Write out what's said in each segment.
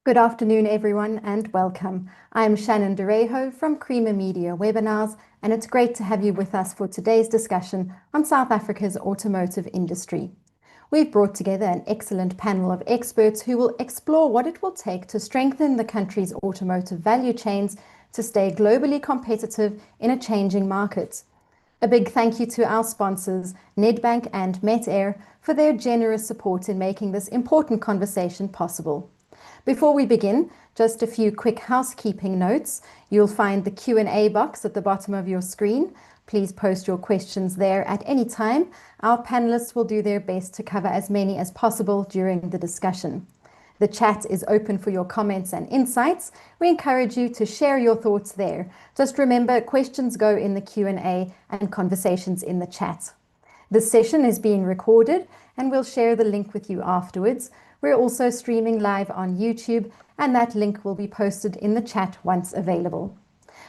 Good afternoon, everyone, and welcome. I'm Shannon Derejo from Creamer Media Webinars, and it's great to have you with us for today's discussion on South Africa's automotive industry. We've brought together an excellent panel of experts who will explore what it will take to strengthen the country's automotive value chains to stay globally competitive in a changing market. A big thank you to our sponsors, Nedbank and Met for their generous support in making this important conversation possible. Before we begin, just a few quick housekeeping notes. You'll find the Q&A box at the bottom of your screen. Please post your questions there at any time. Our panelists will do their best to cover as many as possible during the discussion. The chat is open for your comments and insights. We encourage you to share your thoughts there. Just remember, questions go in the Q&A and conversations in the chat. This session is being recorded and we'll share the link with you afterwards. We're also streaming live on YouTube, and that link will be posted in the chat once available.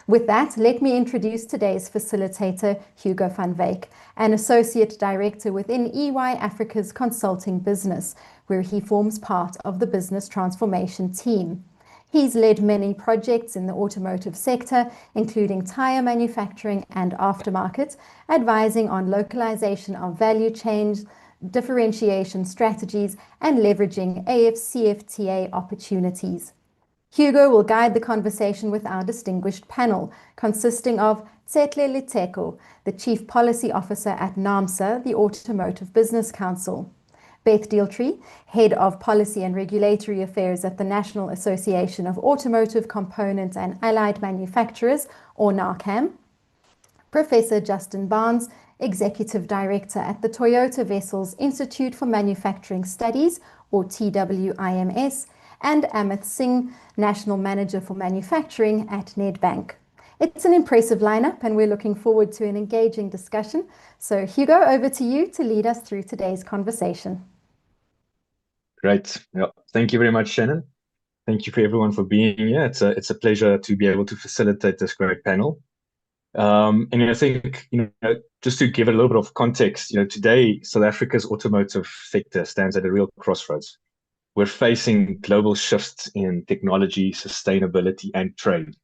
With that, let me introduce today's facilitator, Hugo van Wyk, an Associate Director within EY Africa's consulting business, where he forms part of the business transformation team. He's led many projects in the automotive sector, including tire manufacturing and aftermarket, advising on localization of value chains, differentiation strategies, and leveraging AFCFTA opportunities. Hugo will guide the conversation with our distinguished panel, consisting of Tshetlhe Litheko, the Chief Policy Officer at NAACAM, the Automotive Business Council; Beth, Head of Policy and Regulatory Affairs at the National Association of Automotive Component and Allied Manufacturers, or NAACAM; Professor Justin Barnes, Executive Director at the Toyota Wessels Institute for Manufacturing Studies, or TWIMS, and Amith Singh, National Manager for Manufacturing at Nedbank. It's an impressive lineup, and we're looking forward to an engaging discussion. So, Hugo, over to you to lead us through today's conversation. Great. Yeah. Thank you very much, Shannon. Thank you for everyone for being here. It's a pleasure to be able to facilitate this great panel. And I think, just to give it a little bit of context, today South Africa's automotive sector stands at a real crossroads. We're facing global shifts in technology, sustainability, and trade.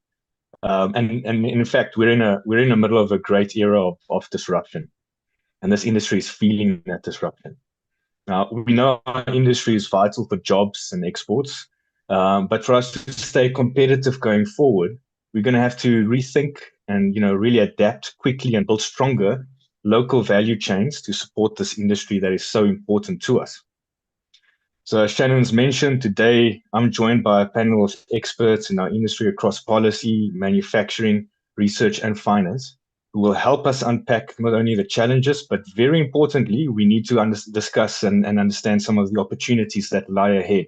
And in fact, we're in the middle of a great era of disruption, and this industry is feeling that disruption. Now, we know our industry is vital for jobs and exports, but for us to stay competitive going forward, we're going to have to rethink and really adapt quickly and build stronger local value chains to support this industry that is so important to us. So as Shannon's mentioned, today I'm joined by a panel of experts in our industry across policy, manufacturing, research, and finance, who will help us unpack not only the challenges, but very importantly, we need to discuss and understand some of the opportunities that lie ahead.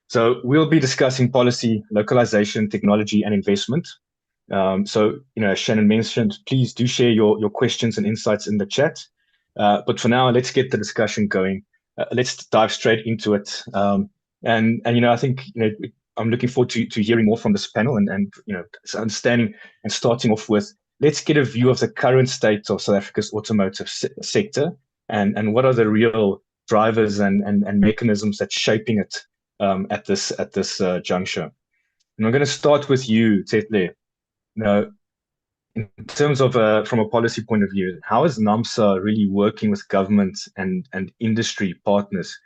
So we'll be discussing policy, localization, technology, and investment. So, as Shannon mentioned, please do share your questions and insights in the chat. But for now, let's get the discussion going. Let's dive straight into it. And I think I'm looking forward to hearing more from this panel and understanding and starting off with, let's get a view of the current state of South Africa's automotive sector and what are the real drivers and mechanisms that's shaping it at this juncture. And I'm going to start with you, Tshetlhe. In terms of from a policy point of view, how is NAACAM really working with government and industry partners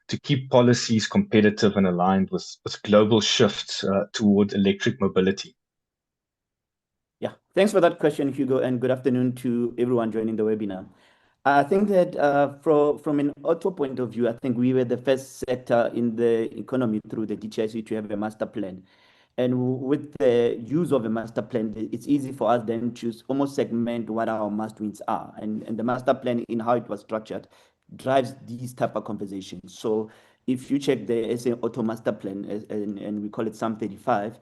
to keep policies competitive and aligned with global shifts toward electric mobility? Yeah, thanks for that question, Hugo, and good afternoon to everyone joining the webinar. I think that from an auto point of view, I think we were the first sector in the economy through the DTIC to have a master plan. And with the use of a master plan, it's easy for us then to almost segment what our must-wins are. And the master plan, in how it was structured, drives these type of conversations. So if you check the SA Auto Master Plan, and we call it SAM 35,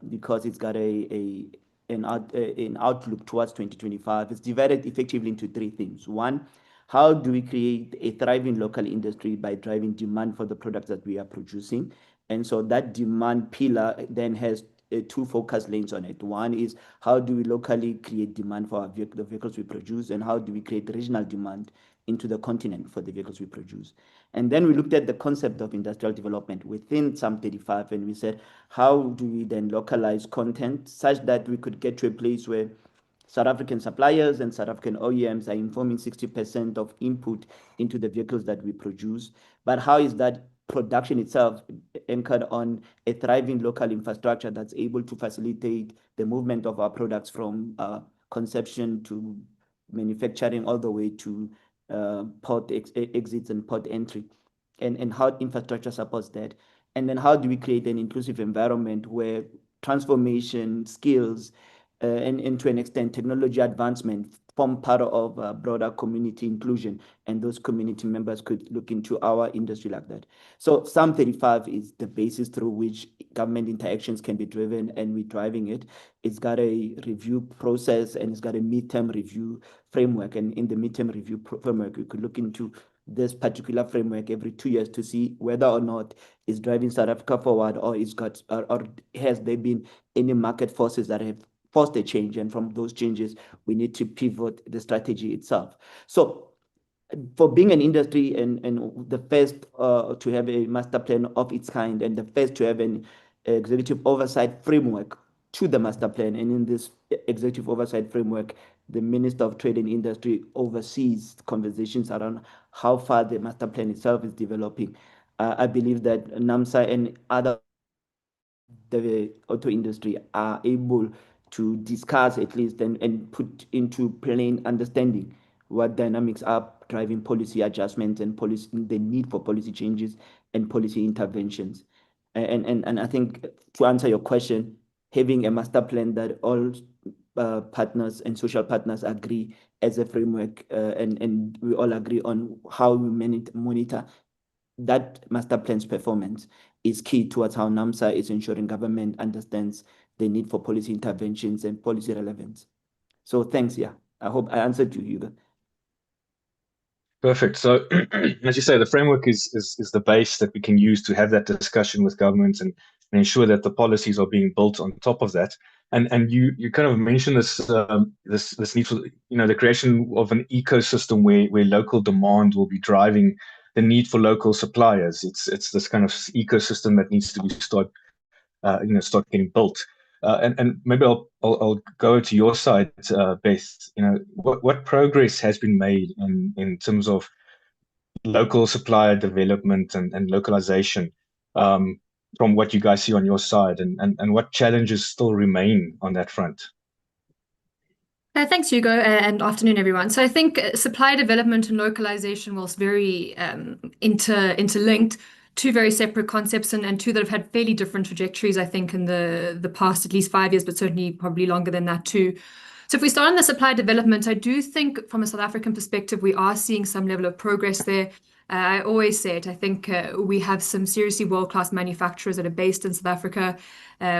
because it's got an outlook towards 2025, it's divided effectively into three things. One, how do we create a thriving local industry by driving demand for the products that we are producing? And so that demand pillar then has two focus lanes on it. One is how do we locally create demand for the vehicles we produce, and how do we create regional demand into the continent for the vehicles we produce. And then we looked at the concept of industrial development within SAM 35, and we said, how do we then localize content such that we could get to a place where South African suppliers and South African OEMs are informing 60% of input into the vehicles that we produce. But how is that production itself anchored on a thriving local infrastructure that's able to facilitate the movement of our products from conception to manufacturing all the way to port exits and port entry, and how infrastructure supports that. And then how do we create an inclusive environment where transformation, skills, and to an extent, technology advancement form part of broader community inclusion, and those community members could look into our industry like that. So SAM 35 is the basis through which government interactions can be driven, and we're driving it. It's got a review process, and it's got a midterm review framework. And in the midterm review framework, we could look into this particular framework every 2 years to see whether or not it's driving South Africa forward, or or has there been any market forces that have forced a change, and from those changes, we need to pivot the strategy itself. So for being an industry and the first to have a master plan of its kind, and the first to have an executive oversight framework to the master plan, and in this executive oversight framework, the Minister of Trade and Industry oversees conversations around how far the master plan itself is developing. I believe that NAAMSA and other the auto industry are able to discuss at least and put into plain understanding what dynamics are driving policy adjustments and policy, the need for policy changes and policy interventions. And I think to answer your question, having a master plan that all partners and social partners agree as a framework, and we all agree on how we monitor that master plan's performance is key towards how NAAMSA is ensuring government understands the need for policy interventions and policy relevance. So thanks, yeah. I hope I answered you, Hugo. Perfect. So as you say, the framework is the base that we can use to have that discussion with governments and ensure that the policies are being built on top of that. And you kind of mentioned this this need for, the creation of an ecosystem where local demand will be driving the need for local suppliers. It's this kind of ecosystem that needs to be start getting built. And maybe I'll go to your side, Beth. What progress has been made in terms of local supplier development and localization, from what you guys see on your side, and what challenges still remain on that front? Thanks, Hugo, and afternoon, everyone. So I think supply development and localization was very interlinked, two very separate concepts, and two that have had fairly different trajectories, I think, in the past at least 5 years, but certainly probably longer than that too. So if we start on the supply development, I do think from a South African perspective, we are seeing some level of progress there. I always say it, I think we have some seriously world-class manufacturers that are based in South Africa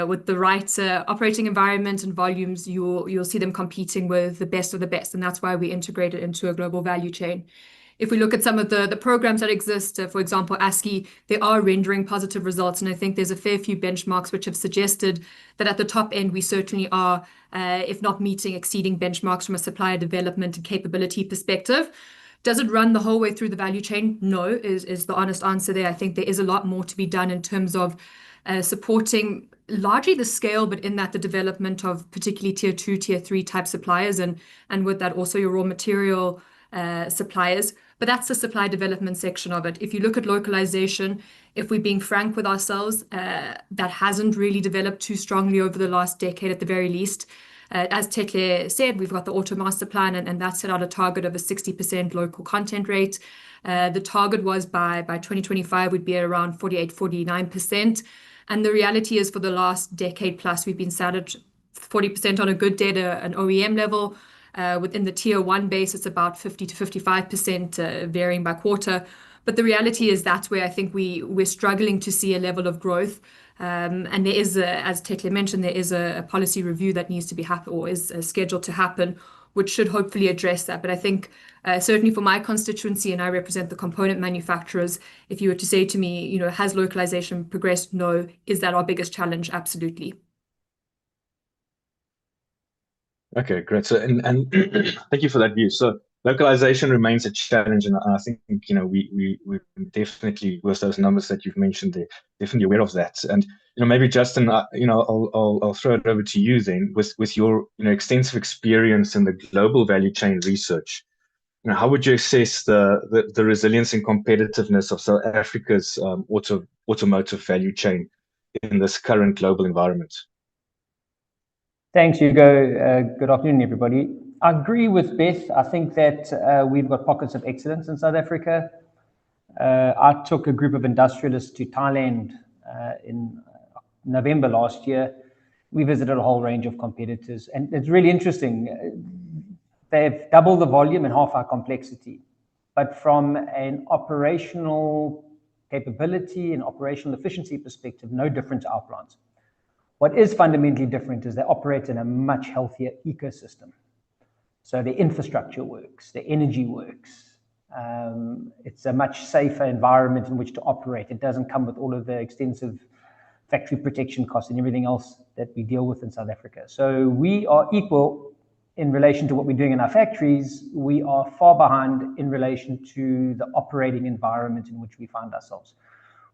with the right operating environment and volumes. You'll see them competing with the best of the best, and that's why we integrate it into a global value chain. If we look at some of the programs that exist, for example, ASCII, they are rendering positive results. And I think there's a fair few benchmarks which have suggested that at the top end, we certainly are, if not meeting, exceeding benchmarks from a supplier development and capability perspective. Does it run the whole way through the value chain? No, is the honest answer there. I think there is a lot more to be done in terms of supporting largely the scale, but in that the development of particularly tier 2, tier 3 type suppliers, and with that also your raw material suppliers. But that's the supply development section of it. If you look at localization, if we're being frank with ourselves, that hasn't really developed too strongly over the last decade at the very least. As Tshetlhe said, we've got the Auto Master Plan, and that set out a target of a 60% local content rate. The target was by 2025 would be at around 48, 49%. And the reality is for the last decade plus, we've been sat at 40% on a good day at an OEM level. Within the tier 1 base, it's about 50 to 55%, varying by quarter. But the reality is that's where I think we're struggling to see a level of growth. And there is, as Tshetlhe mentioned, there is a policy review that needs to be or is scheduled to happen, which should hopefully address that. But I think certainly for my constituency, and I represent the component manufacturers, if you were to say to me, has localization progressed? No. Is that our biggest challenge? Absolutely. Okay, great. So, and thank you for that view. So, localization remains a challenge, and I think we definitely, with those numbers that you've mentioned, they're definitely aware of that. And maybe Justin, I'll throw it over to you then, with your extensive experience in the global value chain research. How would you assess the resilience and competitiveness of South Africa's automotive value chain in this current global environment? Thanks, Hugo. Good afternoon, everybody. I agree with Beth. I think that we've got pockets of excellence in South Africa. I took a group of industrialists to Thailand in November last year. We visited a whole range of competitors, and it's really interesting. They've doubled the volume and half our complexity, but from an operational capability and operational efficiency perspective, no different to our plants. What is fundamentally different is they operate in a much healthier ecosystem. So the infrastructure works, the energy works. It's a much safer environment in which to operate. It doesn't come with all of the extensive factory protection costs and everything else that we deal with in South Africa. So we are equal in relation to what we're doing in our factories. We are far behind in relation to the operating environment in which we find ourselves,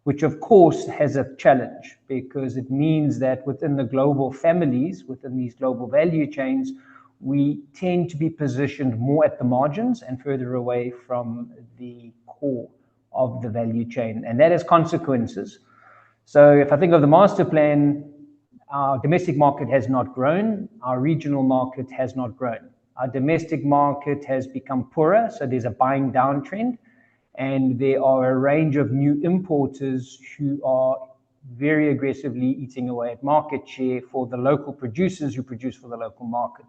which of course has a challenge, because it means that within the global families, within these global value chains, we tend to be positioned more at the margins and further away from the core of the value chain. And that has consequences. So if I think of the master plan, our domestic market has not grown, our regional market has not grown. Our domestic market has become poorer, so there's a buying down trend. And there are a range of new importers who are very aggressively eating away at market share for the local producers who produce for the local market.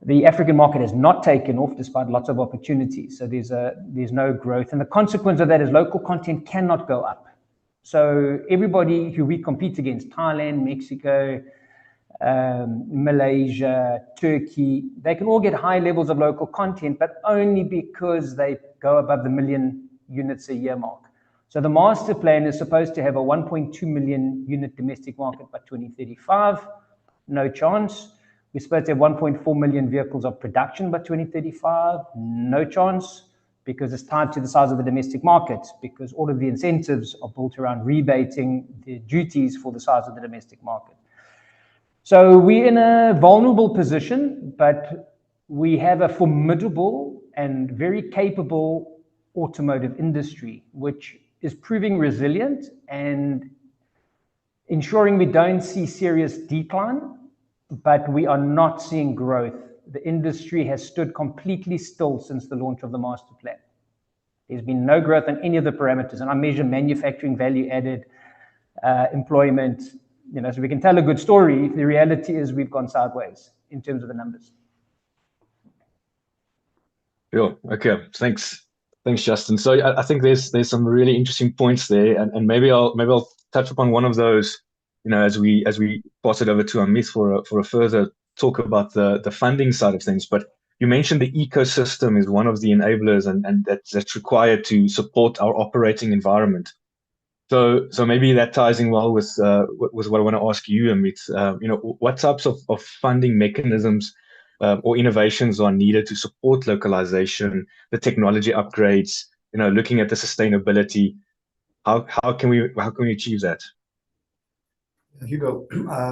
The African market has not taken off despite lots of opportunities. So there's no growth. And the consequence of that is local content cannot go up. So everybody who we compete against, Thailand, Mexico, Malaysia, Turkey, they can all get high levels of local content, but only because they go above the 1 million units a year mark. So the master plan is supposed to have a 1.2 million unit domestic market by 2035. No chance. We're supposed to have 1.4 million vehicles of production by 2035. No chance, because it's tied to the size of the domestic market, because all of the incentives are built around rebating the duties for the size of the domestic market. So we're in a vulnerable position, but we have a formidable and very capable automotive industry, which is proving resilient and ensuring we don't see serious decline, but we are not seeing growth. The industry has stood completely still since the launch of the master plan. There's been no growth on any of the parameters, and I measure manufacturing value added, employment, so we can tell a good story. The reality is we've gone sideways in terms of the numbers. Sure. Okay. Thanks, Justin. So I think there's some really interesting points there, and maybe I'll touch upon one of those, as we pass it over to Amith for a further talk about the funding side of things. But you mentioned the ecosystem is one of the enablers, and that's required to support our operating environment. So maybe that ties in well with what I want to ask you, Amith. What types of funding mechanisms or innovations are needed to support localization, the technology upgrades, looking at the sustainability? How can we achieve that? Hugo,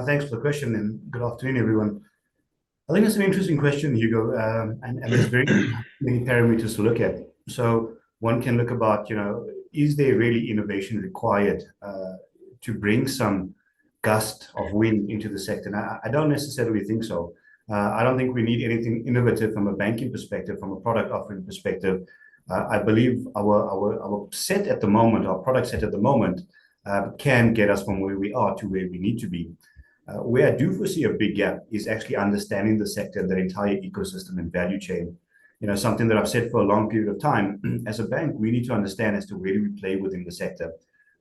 thanks for the question, and good afternoon, everyone. I think it's an interesting question, Hugo, and there's very many parameters to look at. So one can look about, is there really innovation required to bring some gust of wind into the sector? And I don't necessarily think so. I don't think we need anything innovative from a banking perspective, from a product offering perspective. I believe our set at the moment, our product set at the moment, can get us from where we are to where we need to be. Where I do foresee a big gap is actually understanding the sector, the entire ecosystem and value chain. Something that I've said for a long period of time. As a bank, we need to understand as to where do we play within the sector.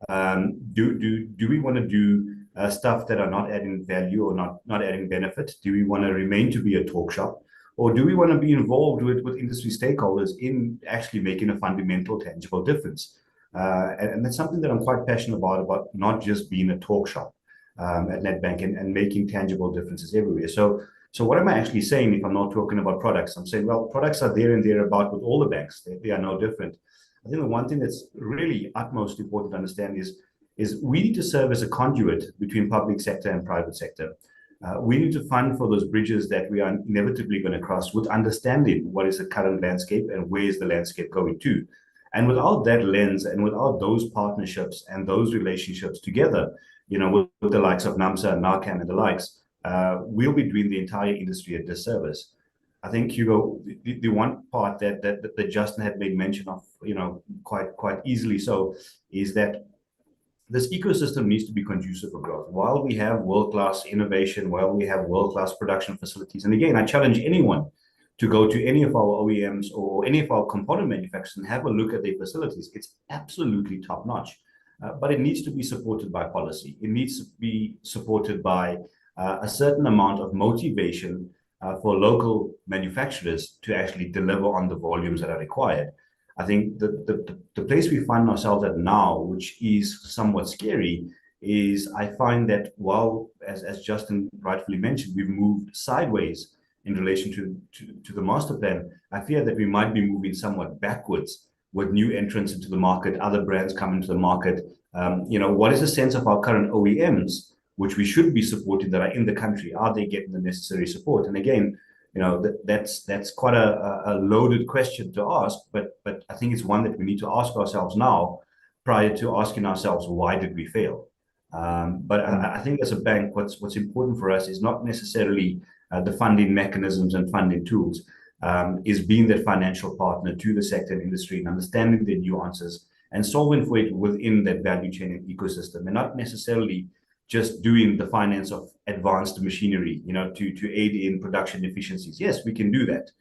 Do we want to do stuff that are not adding value or not adding benefit? Do we want to remain to be a talk shop? Or do we want to be involved with industry stakeholders in actually making a fundamental, tangible difference? And that's something that I'm quite passionate about not just being a talk shop at Nedbank and making tangible differences everywhere. So So what am I actually saying if I'm not talking about products? I'm saying, well, products are there and thereabout with all the banks. They are no different. I think the one thing that's really utmost important to understand is we need to serve as a conduit between public sector and private sector. We need to fund for those bridges that we are inevitably going to cross with understanding what is the current landscape and where is the landscape going to. And without that lens and without those partnerships and those relationships together, with the likes of NAAMSA and NAACAM and the likes, we'll be doing the entire industry a disservice. I think, Hugo, the one part that Justin had made mention of, quite easily so, is that this ecosystem needs to be conducive for growth. While we have world-class innovation, while we have world-class production facilities, and again, I challenge anyone to go to any of our OEMs or any of our component manufacturers and have a look at their facilities. It's absolutely top-notch, but it needs to be supported by policy. It needs to be supported by a certain amount of motivation for local manufacturers to actually deliver on the volumes that are required. I think the place we find ourselves at now, which is somewhat scary, is I find that while, as Justin rightfully mentioned, we've moved sideways in relation to the master plan, I fear that we might be moving somewhat backwards with new entrants into the market, other brands come into the market. What is the sense of our current OEMs, which we should be supporting, that are in the country? Are they getting the necessary support? And again, that's quite a loaded question to ask, but I think it's one that we need to ask ourselves now, prior to asking ourselves, why did we fail? But I think as a bank, what's important for us is not necessarily the funding mechanisms and funding tools, is being that financial partner to the sector and industry and understanding the nuances and solving for it within that value chain and ecosystem, and not necessarily just doing the finance of advanced machinery, to aid in production efficiencies. Yes, we can do that,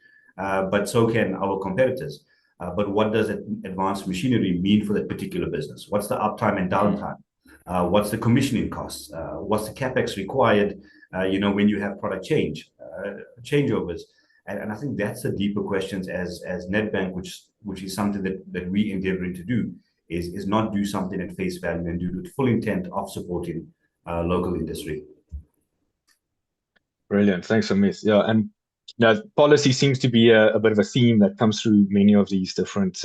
but so can our competitors. But what does advanced machinery mean for that particular business? What's the uptime and downtime? What's the commissioning costs? What's the capex required? When you have product changeovers, and I think that's the deeper questions as Nedbank, which is something that we endeavoring to do, is not do something at face value and do it with full intent of supporting local industry. Brilliant. Thanks, Amith. Yeah, and policy seems to be a bit of a theme that comes through many of these different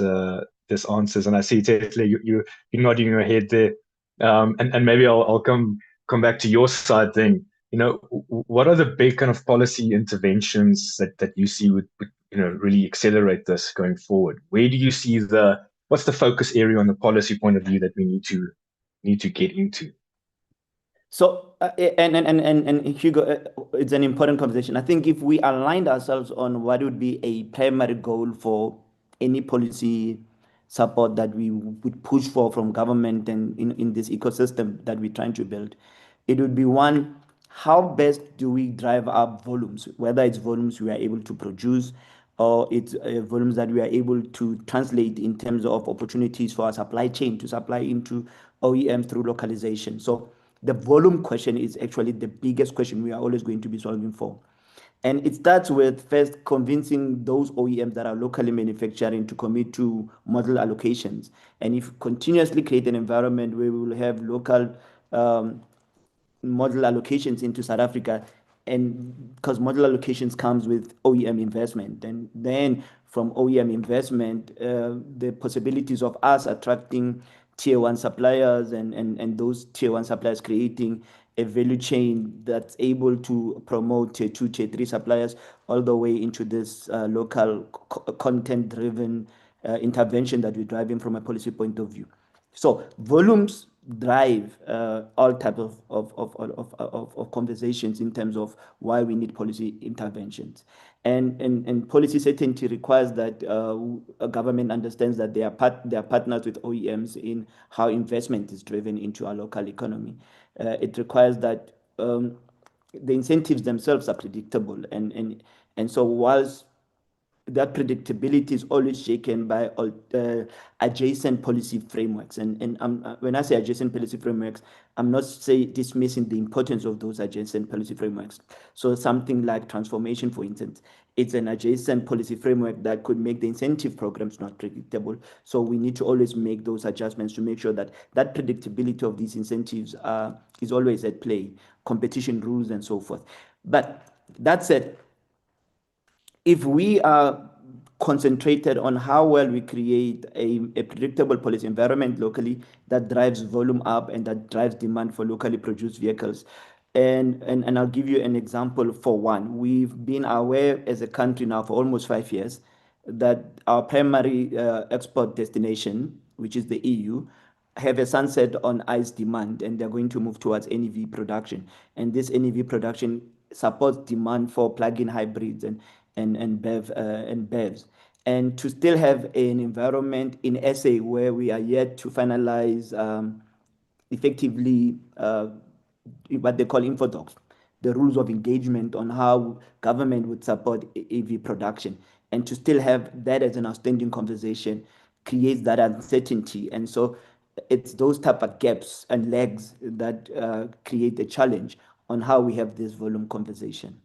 answers. And I see, Tshetlhe, you're nodding your head there. And maybe I'll come back to your side then. What are the big kind of policy interventions that you see would really accelerate this going forward? Where do you see what's the focus area on the policy point of view that we need to get into? So, and Hugo, it's an important conversation. I think if we aligned ourselves on what would be a primary goal for any policy support that we would push for from government and in this ecosystem that we're trying to build, it would be one, how best do we drive up volumes, whether it's volumes we are able to produce or it's volumes that we are able to translate in terms of opportunities for our supply chain to supply into OEM through localization. So the volume question is actually the biggest question we are always going to be solving for. And it starts with first convincing those OEMs that are locally manufacturing to commit to model allocations. And if continuously create an environment where we will have local model allocations into South Africa, and because model allocations comes with OEM investment, and then from OEM investment, the possibilities of us attracting tier one suppliers and those tier one suppliers creating a value chain that's able to promote tier two, tier three suppliers all the way into this local content driven intervention that we're driving from a policy point of view. So volumes drive all types of conversations in terms of why we need policy interventions. And policy certainty requires that a government understands that they are partners with OEMs in how investment is driven into our local economy. It requires that the incentives themselves are predictable. And so whilst that predictability is always shaken by adjacent policy frameworks. And when I say adjacent policy frameworks, I'm not dismissing the importance of those adjacent policy frameworks. So something like transformation, for instance, it's an adjacent policy framework that could make the incentive programs not predictable. So we need to always make those adjustments to make sure that that predictability of these incentives is always at play, competition rules and so forth. But That said, if we are concentrated on how well we create a predictable policy environment locally that drives volume up and that drives demand for locally produced vehicles. And I'll give you an example for one. We've been aware as a country now for almost 5 years that our primary export destination, which is the EU, have a sunset on ICE demand, and they're going to move towards NEV production. And this NEV production supports demand for plug-in hybrids and BEVs. And to still have an environment in SA where we are yet to finalize effectively what they call infodocs, the rules of engagement on how government would support EV production, and to still have that as an outstanding conversation creates that uncertainty. And so it's those type of gaps and lags that create a challenge on how we have this volume conversation.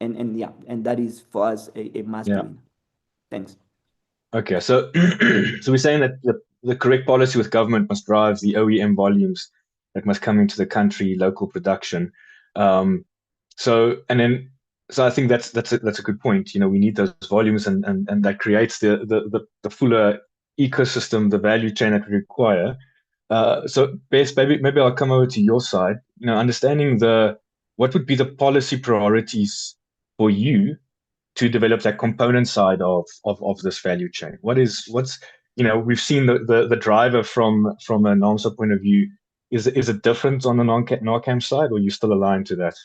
And that is for us a must win. Thanks. Okay, so so we're saying that the correct policy with government must drive the OEM volumes that must come into the country, local production. So I think that's a good point. You know, we need those volumes, and that creates the fuller ecosystem, the value chain that we require. So Beth, maybe I'll come over to your side. You know, understanding what would be the policy priorities for you to develop that component side of this value chain. What's we've seen the driver from a NAAMSA point of view. Is it different on the NAACAM side, or are you still aligned to that?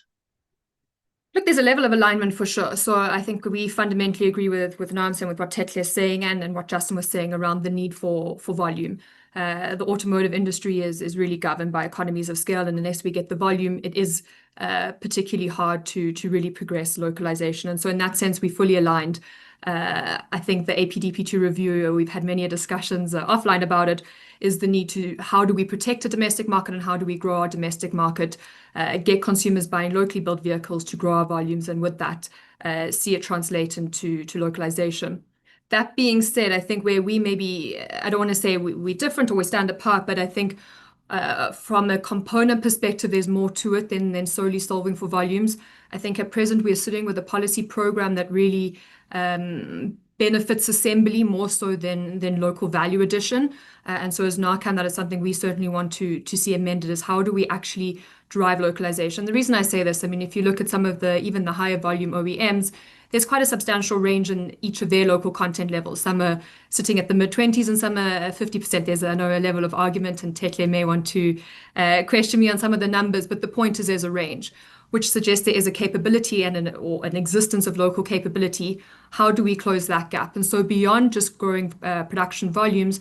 Look, there's a level of alignment for sure. So I think we fundamentally agree with NAAMSA and with what Tshetlhe is saying and what Justin was saying around the need for volume. The automotive industry is really governed by economies of scale, and unless we get the volume, it is particularly hard to really progress localization. And so in that sense, we fully aligned. I think the APDP2 review, we've had many discussions offline about it, is the need to, how do we protect a domestic market and how do we grow our domestic market, get consumers buying locally built vehicles to grow our volumes, and with that, see it translate into localization. That being said, I think where we maybe, I don't want to say we're different or we stand apart, but I think from a component perspective, there's more to it than solely solving for volumes. I think at present we're sitting with a policy program that really benefits assembly more so than local value addition. And so as NAACAM, that is something we certainly want to see amended, is how do we actually drive localization? The reason I say this, I mean, if you look at some of even the higher volume OEMs, there's quite a substantial range in each of their local content levels. Some are sitting at the mid-20s and some are 50%. There's a level of argument, and Tshetlhe may want to question me on some of the numbers, but the point is there's a range, which suggests there is a capability and an existence of local capability. How do we close that gap? And so beyond just growing production volumes,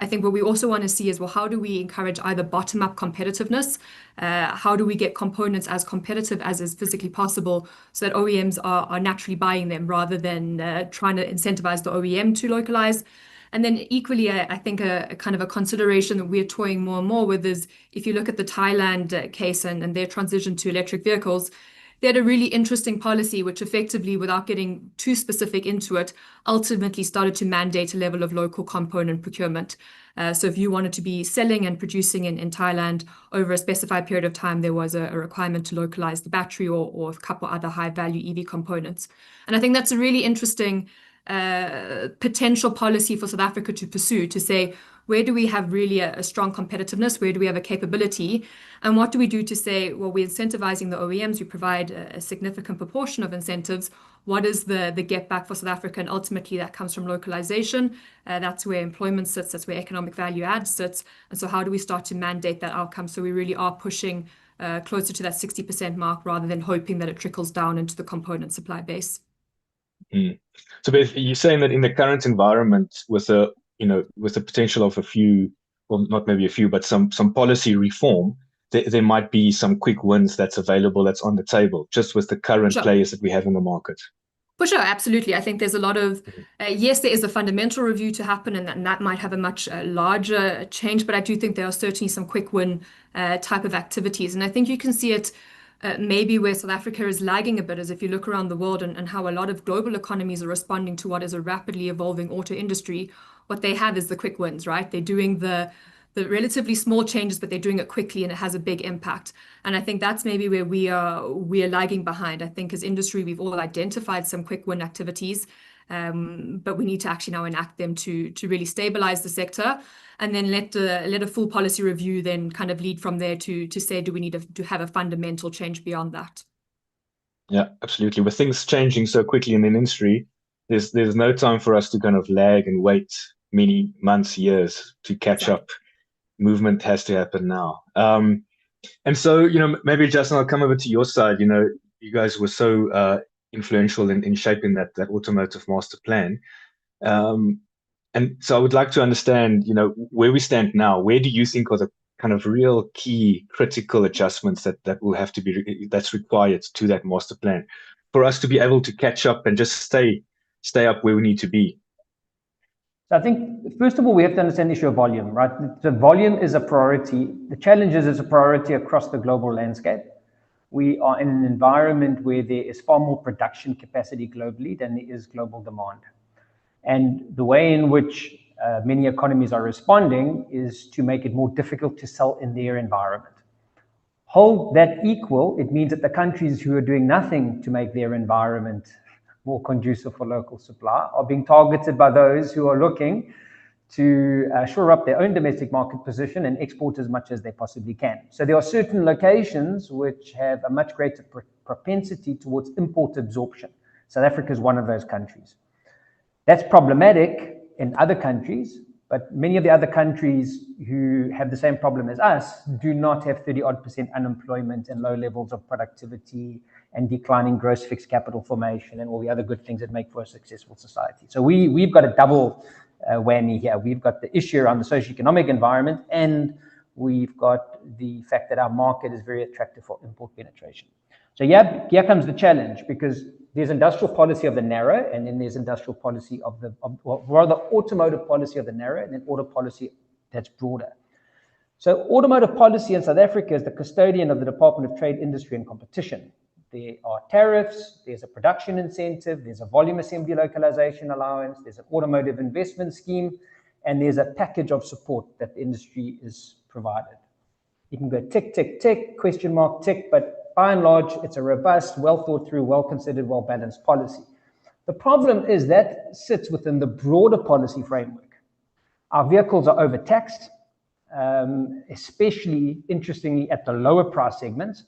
I think what we also want to see is, well, how do we encourage either bottom-up competitiveness? How do we get components as competitive as is physically possible so that OEMs are naturally buying them rather than trying to incentivize the OEM to localize? And then equally, I think a kind of a consideration that we're toying more and more with is, if you look at the Thailand case and their transition to electric vehicles, they had a really interesting policy, which effectively, without getting too specific into it, ultimately started to mandate a level of local component procurement. So if you wanted to be selling and producing in Thailand over a specified period of time, there was a requirement to localize the battery or a couple other high value EV components. And I think that's a really interesting potential policy for South Africa to pursue, to say, where do we have really a strong competitiveness? Where do we have a capability? And what do we do to say, well, we're incentivizing the OEMs, we provide a significant proportion of incentives. What is the get back for South Africa? And ultimately that comes from localization. That's where employment sits, that's where economic value add sits. And so how do we start to mandate that outcome so we really are pushing closer to that 60% mark rather than hoping that it trickles down into the component supply base? So Beth, you're saying that in the current environment, with the potential of a few, well, not maybe a few, but some policy reform, there might be some quick wins that's available, that's on the table, just with the current players that we have in the market. For sure, absolutely. I think there's a lot of, yes, there is a fundamental review to happen, and that might have a much larger change, but I do think there are certainly some quick win type of activities. And I think you can see it maybe where South Africa is lagging a bit, is if you look around the world and how a lot of global economies are responding to what is a rapidly evolving auto industry. What they have is the quick wins, right? They're doing the the relatively small changes, but they're doing it quickly and it has a big impact. And I think that's maybe where we are lagging behind. I think as industry, we've all identified some quick win activities, but we need to actually now enact them to really stabilize the sector, and then let a full policy review then kind of lead from there to say, do we need to have a fundamental change beyond that? Yeah, absolutely. With things changing so quickly in the industry, there's no time for us to kind of lag and wait many months, years to catch Exactly. up. Movement has to happen now. And so, maybe Justin, I'll come over to your side. You guys were so influential in shaping that automotive master plan. And so I would like to understand, where we stand now. Where do you think are the kind of real key critical adjustments that will have to that's required to that master plan for us to be able to catch up and just stay up where we need to be? So I think, first of all, we have to understand the issue of volume, right? The volume is a priority. The challenge is it's a priority across the global landscape. We are in an environment where there is far more production capacity globally than there is global demand. And the way in which many economies are responding is to make it more difficult to sell in their environment. Hold that equal, it means that the countries who are doing nothing to make their environment more conducive for local supply are being targeted by those who are looking to shore up their own domestic market position and export as much as they possibly can. So there are certain locations which have a much greater propensity towards import absorption. South Africa is one of those countries. That's problematic in other countries, but many of the other countries who have the same problem as us do not have 30-odd% unemployment and low levels of productivity and declining gross fixed capital formation and all the other good things that make for a successful society. So we've got a double whammy here. We've got the issue around the socioeconomic environment, and we've got the fact that our market is very attractive for import penetration. So here comes the challenge, because there's industrial policy of the narrow, and then there's industrial policy of rather automotive policy of the narrow, and then auto policy that's broader. So automotive policy in South Africa is the custodian of the Department of Trade, Industry and Competition. There are tariffs, there's a production incentive, there's a volume assembly localization allowance, there's an automotive investment scheme, and there's a package of support that the industry is provided. You can go tick, tick, tick, question mark, tick, but by and large, it's a robust, well thought through, well considered, well balanced policy. The problem is that sits within the broader policy framework. Our vehicles are overtaxed, especially interestingly at the lower price segments.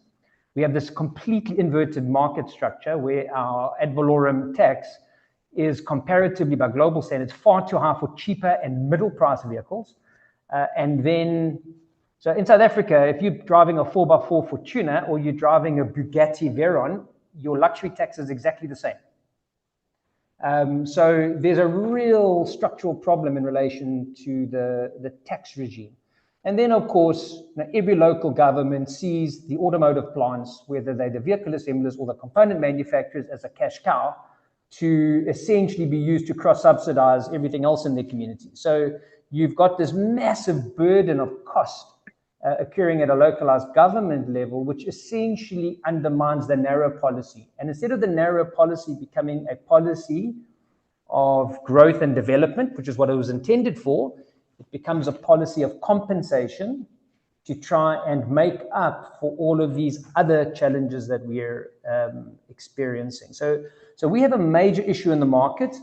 We have this completely inverted market structure where our ad valorem tax is comparatively, by global standards, far too high for cheaper and middle price vehicles. So in South Africa, if you're driving a 4x4 Fortuner or you're driving a Bugatti Veyron, your luxury tax is exactly the same. So there's a real structural problem in relation to the tax regime. And then, of course, every local government sees the automotive plants, whether they're the vehicle assemblers or the component manufacturers, as a cash cow to essentially be used to cross-subsidize everything else in their community. So you've got this massive burden of cost occurring at a localized government level, which essentially undermines the narrow policy. And instead of the narrow policy becoming a policy of growth and development, which is what it was intended for, it becomes a policy of compensation to try and make up for all of these other challenges that we're experiencing. So we have a major issue in the market,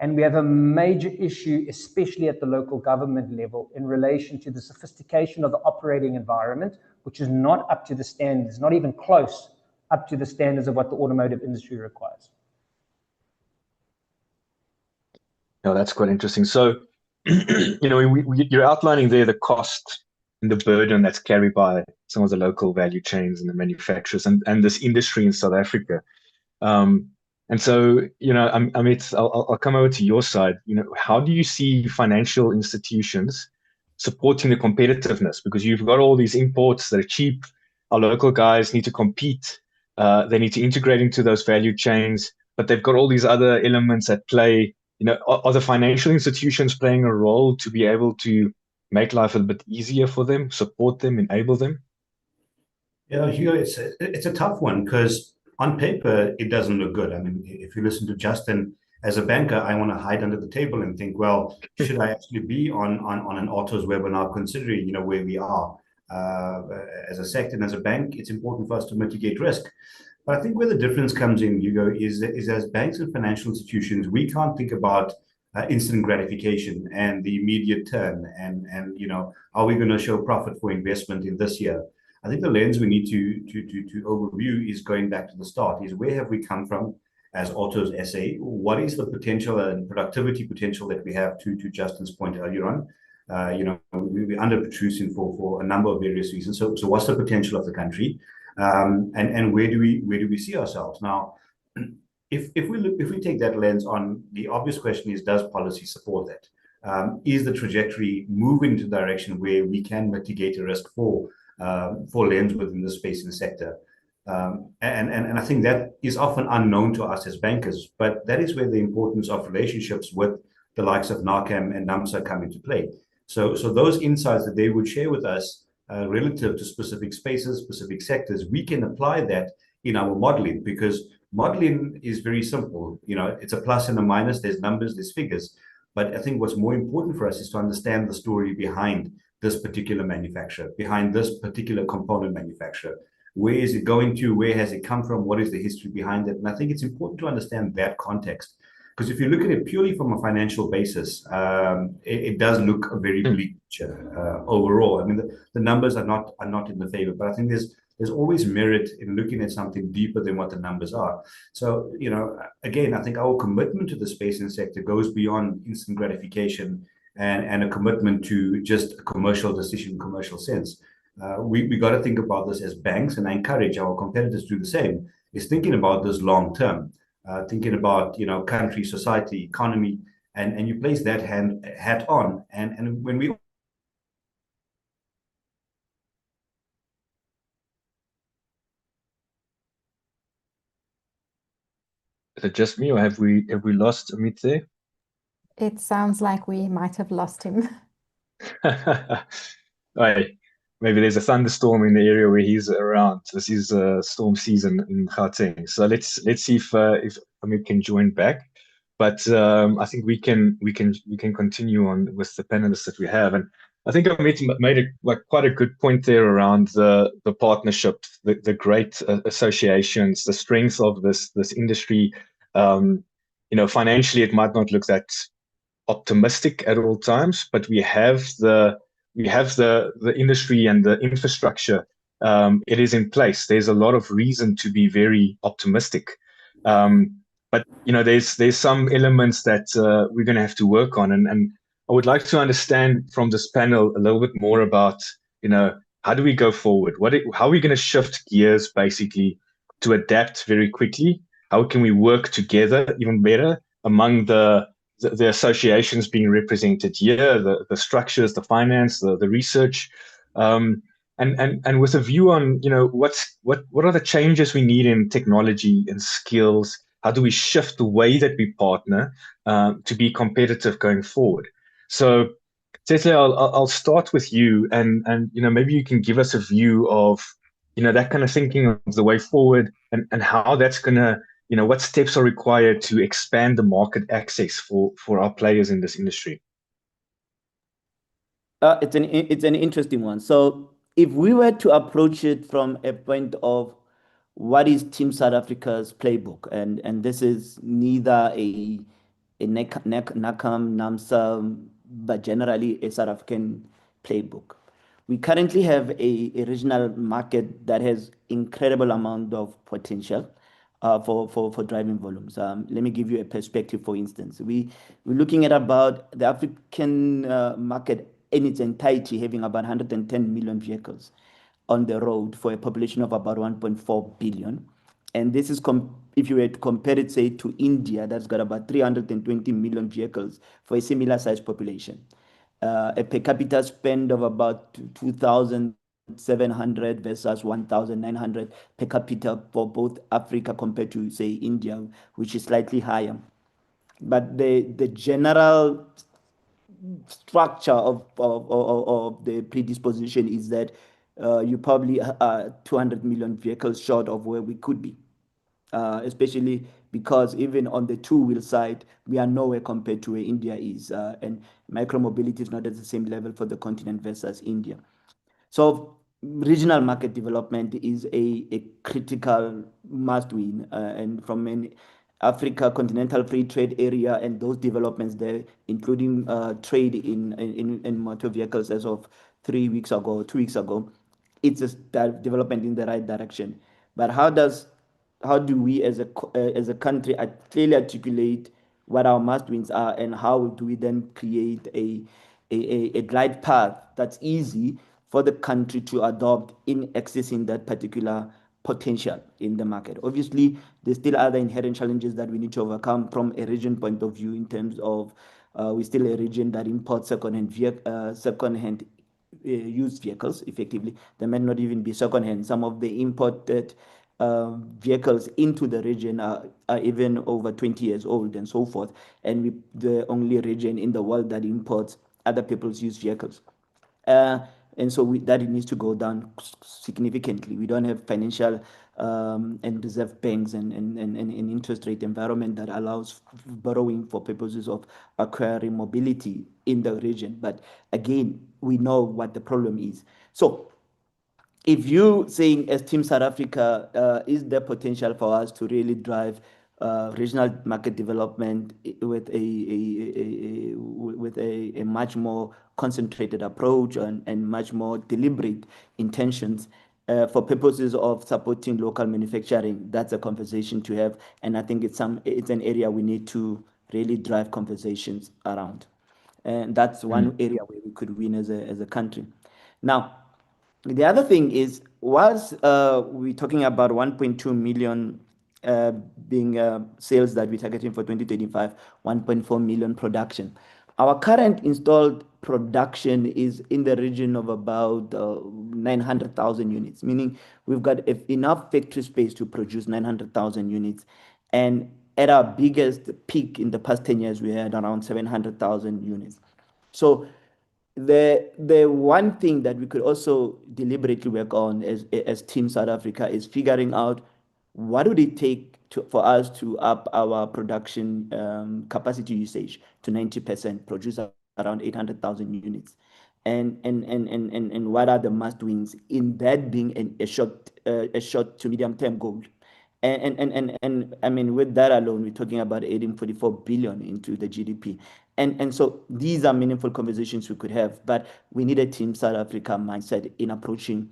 and we have a major issue, especially at the local government level, in relation to the sophistication of the operating environment, which is not up to the standards, not even close up to the standards of what the automotive industry requires. No, that's quite interesting. So, you're outlining there the cost and the burden that's carried by some of the local value chains and the manufacturers and this industry in South Africa. And so, Amith, I'll come over to your side. How do you see financial institutions supporting the competitiveness? Because you've got all these imports that are cheap. Our local guys need to compete. They need to integrate into those value chains, but they've got all these other elements at play. Are the financial institutions playing a role to be able to make life a bit easier for them, support them, enable them? Yeah, Hugo, it's a tough one, because on paper, it doesn't look good. I mean, if you listen to Justin As a banker, I want to hide under the table and think, well, should I actually be on an autos webinar, considering where we are as a sector and as a bank? It's important for us to mitigate risk. But I think where the difference comes in, Hugo, is as banks and financial institutions, we can't think about instant gratification and the immediate turn and are we going to show profit for investment in this year? I think the lens we need to overview is going back to the start, is where have we come from as Autos SA? What is the potential and productivity potential that we have, to Justin's point earlier on? We're under-producing for a number of various reasons. So what's the potential of the country? And where do we see ourselves now? If we take that lens on, the obvious question is, does policy support that? Is the trajectory moving into the direction where we can mitigate a risk for lens within the space and sector? And I think that is often unknown to us as bankers, but that is where the importance of relationships with the likes of NAACAM and NAMSA come into play. So those insights that they would share with us relative to specific spaces, specific sectors, we can apply that in our modeling, because modeling is very simple. It's a plus and a minus. There's numbers, there's figures. But I think what's more important for us is to understand the story behind this particular manufacturer, behind this particular component manufacturer. Where is it going to? Where has it come from? What is the history behind it? And I think it's important to understand that context. Because if you look at it purely from a financial basis, it does look a very bleak picture overall. I mean, the numbers are not in the favor, but I think there's always merit in looking at something deeper than what the numbers are. So, again, I think our commitment to the space and sector goes beyond instant gratification and a commitment to just a commercial decision, commercial sense. We got to think about this as banks, and I encourage our competitors to do the same, is thinking about this long term. Thinking about country, society, economy, and you place that hat on, and when we Is it just me, or have we lost Amith there? It sounds like we might have lost him. Right. Maybe there's a thunderstorm in the area where he's around. This is storm season in Gauteng. So let's see if Amith can join back. But I think we can continue on with the panelists that we have. And I think Amith made quite a good point there around the partnership, the great associations, the strength of this industry. Financially, it might not look that optimistic at all times, but we have the industry and the infrastructure. It is in place. There's a lot of reason to be very optimistic. But there's some elements that we're going to have to work on, and I would like to understand from this panel a little bit more about how do we go forward? How are we going to shift gears basically to adapt very quickly? How can we work together even better among the associations being represented here, the structures, the finance, the research, and with a view on what are the changes we need in technology and skills? How do we shift the way that we partner to be competitive going forward? So, Tshetlhe, I'll start with you, and maybe you can give us a view of that kind of thinking of the way forward, and how that's gonna what steps are required to expand the market access for our players in this industry. It's an interesting one. So if we were to approach it from a point of what is Team South Africa's playbook, and this is neither a NAACAM, NAMSA, but generally a South African playbook. We currently have a regional market that has incredible amount of potential for driving volumes. Let me give you a perspective. For instance, we're looking at about the African market in its entirety having about 110 million vehicles on the road for a population of about 1.4 billion. And this is, if you were to compare it, say, to India, that's got about 320 million vehicles for a similar size population. A per capita spend of about 2,700 versus 1,900 per capita for both Africa compared to, say, India, which is slightly higher. But the general structure of the predisposition is that you probably are 200 million vehicles short of where we could be, especially because even on the two-wheel side, we are nowhere compared to where India is. And micromobility is not at the same level for the continent versus India. So regional market development is a critical must-win. And from an Africa continental free trade area and those developments there, including trade in motor vehicles as of 3 weeks ago, 2 weeks ago, it's a development in the right direction. But how do we as a country clearly articulate what our must-wins are, and how do we then create a glide path that's easy for the country to adopt in accessing that particular potential in the market? Obviously, there's still other inherent challenges that we need to overcome from a region point of view, in terms of we're still a region that imports second-hand used vehicles. Effectively, they might not even be second-hand. Some of the imported vehicles into the region are even over 20 years old and so forth. And we're the only region in the world that imports other people's used vehicles. And so that it needs to go down significantly. We don't have financial and reserve banks and an interest rate environment that allows borrowing for purposes of acquiring mobility in the region. But again, we know what the problem is. So if you saying as Team South Africa, is there potential for us to really drive regional market development with a much more concentrated approach and much more deliberate intentions for purposes of supporting local manufacturing? That's a conversation to have, and I think it's an area we need to really drive conversations around, and that's one area where we could win as a country. Now, the other thing is, whilst we're talking about 1.2 million being sales that we're targeting for 2025, 1.4 million production, our current installed production is in the region of about 900,000 units, meaning we've got enough factory space to produce 900,000 units. And at our biggest peak in the past 10 years, we had around 700,000 units. So the one thing that we could also deliberately work on as Team South Africa is figuring out what would it take for us to up our production capacity usage to 90%, produce around 800,000 units, and what are the must-wins in that being a short to medium-term goal. And I mean, with that alone, we're talking about 1844 billion into the GDP. And so these are meaningful conversations we could have, but we need a Team South Africa mindset in approaching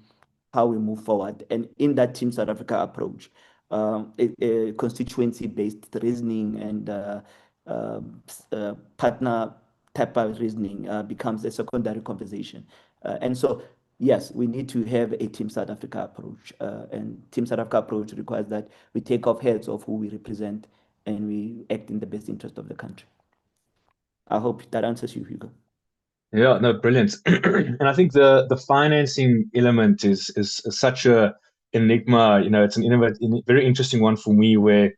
how we move forward. And in that Team South Africa approach, a constituency-based reasoning and partner type of reasoning becomes a secondary conversation. And so, yes, we need to have a Team South Africa approach. And Team South Africa approach requires that we take off heads of who we represent and we act in the best interest of the country. I hope that answers you, Hugo. Yeah, no, brilliant. And I think the financing element is such a enigma. You know, it's an very interesting one for me, where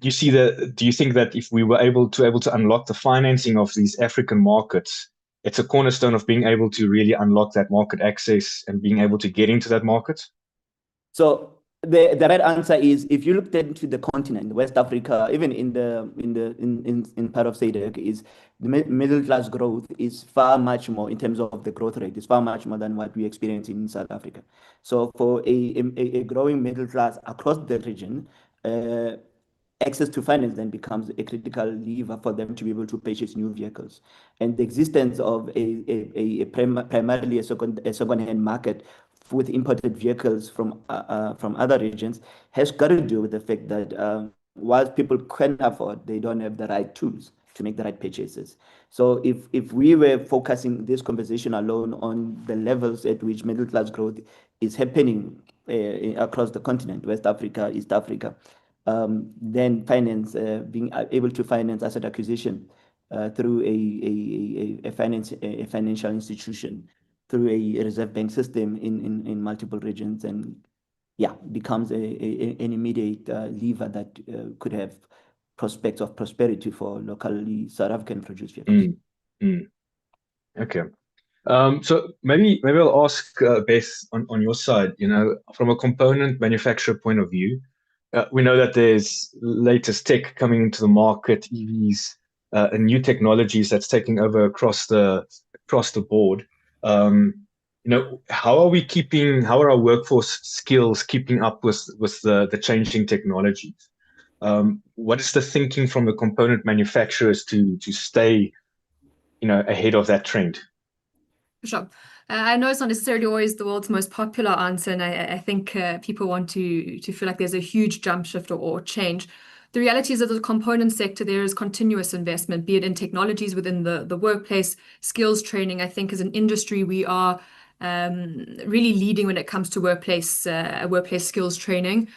you see do you think that if we were able to unlock the financing of these African markets, it's a cornerstone of being able to really unlock that market access and being able to get into that market? So the right answer is, if you looked into the continent, West Africa, even in part of SADC, is the middle class growth is far much more, in terms of the growth rate, is far much more than what we experience in South Africa. So for a growing middle class across the region, access to finance then becomes a critical lever for them to be able to purchase new vehicles. And the existence of primarily a second-hand market with imported vehicles from other regions has got to do with the fact that whilst people can afford, they don't have the right tools to make the right purchases. So if we were focusing this conversation alone on the levels at which middle class growth is happening across the continent, West Africa, East Africa, then being able to finance asset acquisition through a financial institution, through a reserve bank system in multiple regions, and becomes an immediate lever that could have prospects of prosperity for locally South African produced vehicles. Okay. So maybe I'll ask Beth on your side, you know, from a component manufacturer point of view, we know that there's latest tech coming into the market, EVs, and new technologies that's taking over across the board. How are our workforce skills keeping up with the changing technologies? What is the thinking from the component manufacturers to stay, ahead of that trend? For sure. I know it's not necessarily always the world's most popular answer, and I think people want to feel like there's a huge jump shift or change. The reality is that the component sector, there is continuous investment, be it in technologies within the workplace, skills training. I think as an industry, we are really leading when it comes to workplace skills training.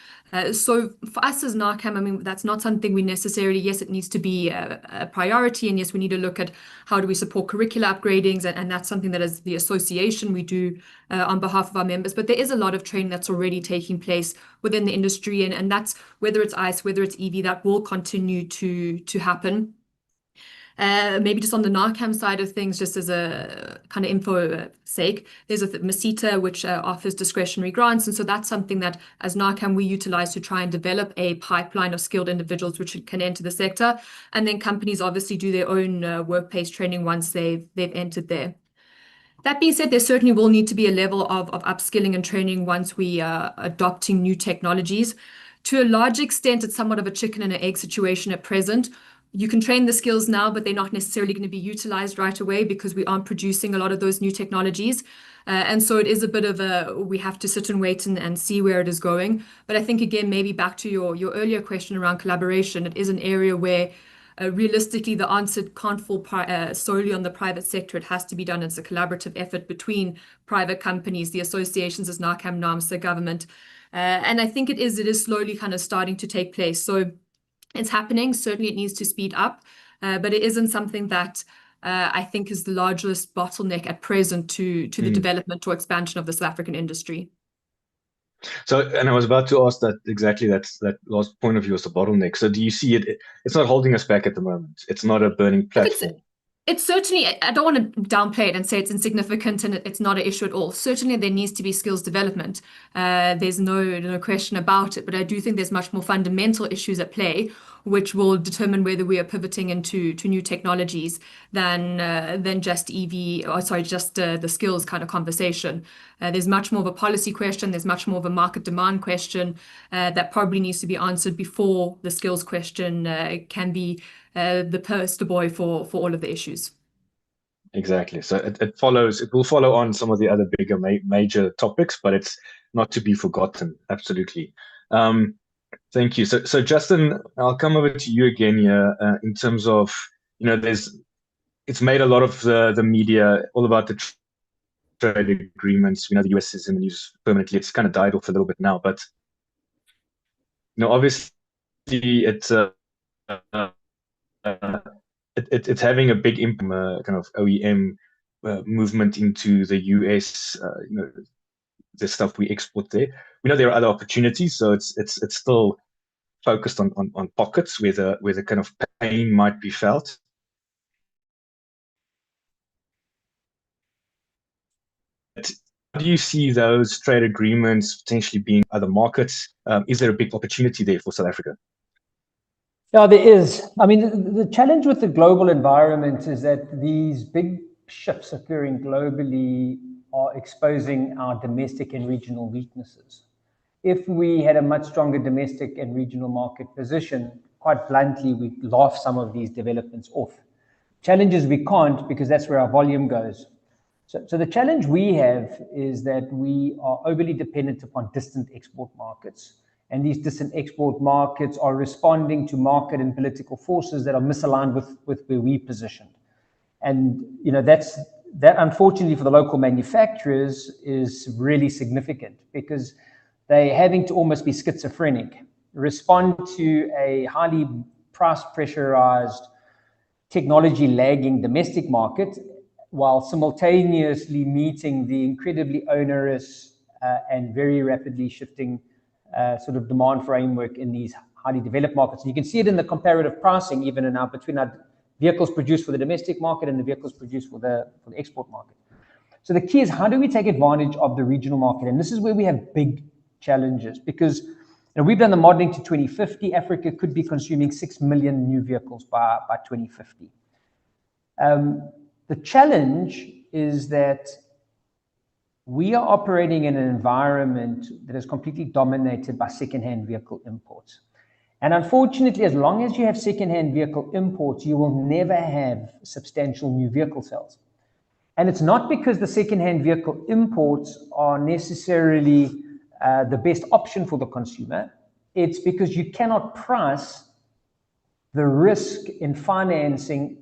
So for us as NAACAM, I mean, that's not something we necessarily, yes, it needs to be a priority, and yes, we need to look at how do we support curricular upgradings, and that's something that as the association we do on behalf of our members. But there is a lot of training that's already taking place within the industry, and that's whether it's ICE, whether it's EV, that will continue to happen. Maybe just on the NAACAM side of things, just as a kind of info sake, there's a MASITA which offers discretionary grants, and so that's something that as NAACAM we utilize to try and develop a pipeline of skilled individuals which can enter the sector, and then companies obviously do their own workplace training once they've entered there. That being said, there certainly will need to be a level of upskilling and training once we are adopting new technologies. To a large extent, it's somewhat of a chicken and an egg situation at present. You can train the skills now, but they're not necessarily going to be utilized right away because we aren't producing a lot of those new technologies. And so it is a bit of we have to sit and wait and see where it is going. But I think, again, maybe back to your earlier question around collaboration, it is an area where realistically the answer can't fall solely on the private sector. It has to be done as a collaborative effort between private companies, the associations as NAACAM, naamsa, government. And I think it is slowly kind of starting to take place. So it's happening. Certainly it needs to speed up, but it isn't something that I think is the largest bottleneck at present to the development or expansion of the South African industry. So, and I was about to ask that exactly, that last point of yours, the bottleneck. So do you see it's not holding us back at the moment? It's not a burning platform. It's certainly, I don't want to downplay it and say it's insignificant and it's not an issue at all. Certainly there needs to be skills development. There's no question about it, but I do think there's much more fundamental issues at play, which will determine whether we are pivoting into new technologies than just just the skills kind of conversation. There's much more of a policy question. There's much more of a market demand question that probably needs to be answered before the skills question can be the poster boy for all of the issues. Exactly. So it will follow on some of the other bigger major topics, but it's not to be forgotten. Absolutely. Thank you. So Justin, I'll come over to you again here in terms of, it's made a lot of the media all about the trade agreements. The US is in the news permanently. It's kind of died off a little bit now, but obviously it's it's having a big impact, kind of OEM movement into the US. The stuff we export there. We know there are other opportunities, so it's still focused on pockets where the kind of pain might be felt. But how do you see those trade agreements potentially being other markets? Is there a big opportunity there for South Africa? Yeah, there is. I mean, the challenge with the global environment is that these big shifts occurring globally are exposing our domestic and regional weaknesses. If we had a much stronger domestic and regional market position, quite bluntly, we'd laugh some of these developments off. Challenge is we can't, because that's where our volume goes. So the challenge we have is that we are overly dependent upon distant export markets. And these distant export markets are responding to market and political forces that are misaligned with where we positioned. And that unfortunately for the local manufacturers is really significant, because they're having to almost be schizophrenic, respond to a highly price pressurized, technology lagging domestic market, while simultaneously meeting the incredibly onerous and very rapidly shifting sort of demand framework in these highly developed markets. And you can see it in the comparative pricing, even in between our vehicles produced for the domestic market and the vehicles produced for the export market. So the key is, how do we take advantage of the regional market? And this is where we have big challenges, because Now, we've done the modeling to 2050. Africa could be consuming 6 million new vehicles by 2050. The challenge is that we are operating in an environment that is completely dominated by second-hand vehicle imports. And unfortunately, as long as you have second-hand vehicle imports, you will never have substantial new vehicle sales. And it's not because the second-hand vehicle imports are necessarily the best option for the consumer. It's because you cannot price the risk in financing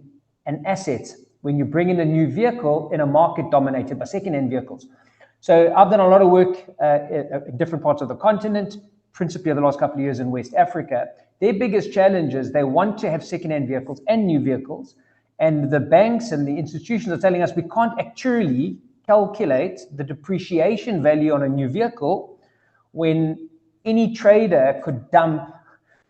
an asset when you bring in a new vehicle in a market dominated by second-hand vehicles. So I've done a lot of work in different parts of the continent, principally over the last couple of years in West Africa. Their biggest challenge is they want to have second-hand vehicles and new vehicles, and the banks and the institutions are telling us we can't actually calculate the depreciation value on a new vehicle when any trader could dump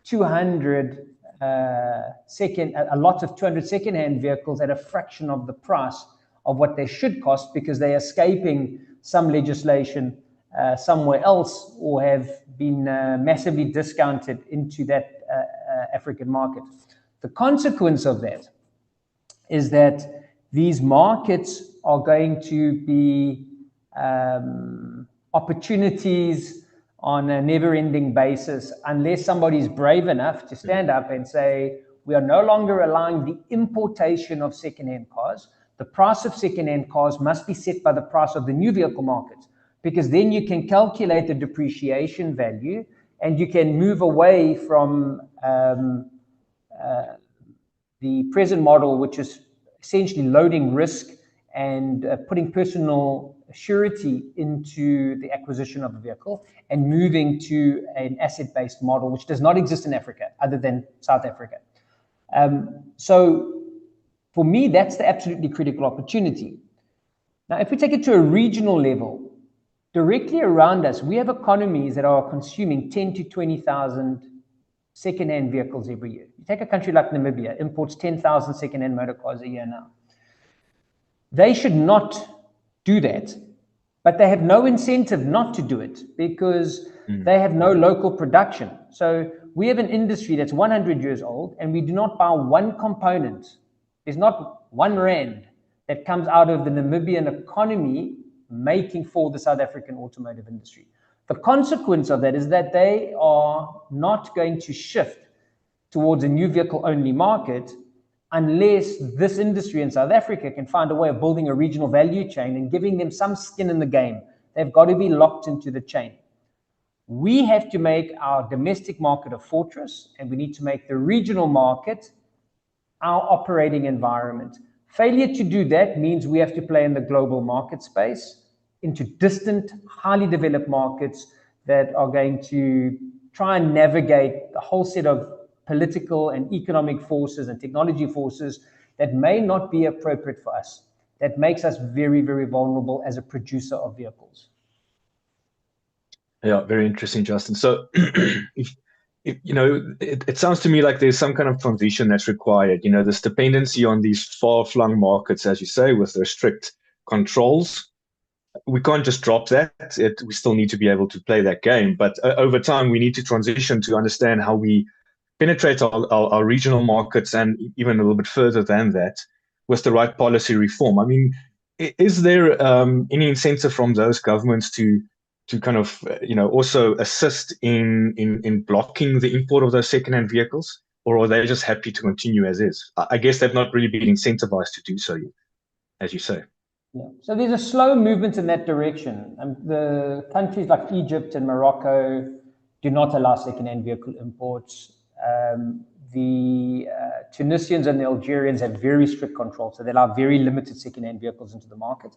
200 a lot of 200 second-hand vehicles at a fraction of the price of what they should cost because they're escaping some legislation somewhere else or have been massively discounted into that African market. The consequence of that is that these markets are going to be opportunities on a never-ending basis unless somebody's brave enough to stand up and say, we are no longer allowing the importation of second-hand cars. The price of second-hand cars must be set by the price of the new vehicle market, because then you can calculate the depreciation value and you can move away from the present model, which is essentially loading risk and putting personal surety into the acquisition of a vehicle and moving to an asset-based model, which does not exist in Africa other than South Africa. So for me, that's the absolutely critical opportunity. Now, if we take it to a regional level, directly around us, we have economies that are consuming 10 to 20,000 second-hand vehicles every year. You take a country like Namibia, imports 10,000 second-hand motor cars a year now. They should not do that, but they have no incentive not to do it because they have no local production. So we have an industry that's 100 years old and we do not buy one component. There's not 1 rand that comes out of the Namibian economy making for the South African automotive industry. The consequence of that is that they are not going to shift towards a new vehicle only market unless this industry in South Africa can find a way of building a regional value chain and giving them some skin in the game. They've got to be locked into the chain. We have to make our domestic market a fortress, and we need to make the regional market our operating environment. Failure to do that means we have to play in the global market space into distant, highly developed markets that are going to try and navigate the whole set of political and economic forces and technology forces that may not be appropriate for us. That makes us very, very vulnerable as a producer of vehicles. Yeah, very interesting, Justin. So, it sounds to me like there's some kind of transition that's required. This dependency on these far-flung markets, as you say, with their strict controls. We can't just drop that. We still need to be able to play that game. But over time, we need to transition to understand how we penetrate our regional markets and even a little bit further than that with the right policy reform. I mean, is there any incentive from those governments to kind of also assist in blocking the import of those secondhand vehicles, or are they just happy to continue as is? I guess they've not really been incentivized to do so yet, as you say. Yeah. So there's a slow movement in that direction. The countries like Egypt and Morocco do not allow second-hand vehicle imports. The Tunisians and the Algerians have very strict control, so they allow very limited second-hand vehicles into the market.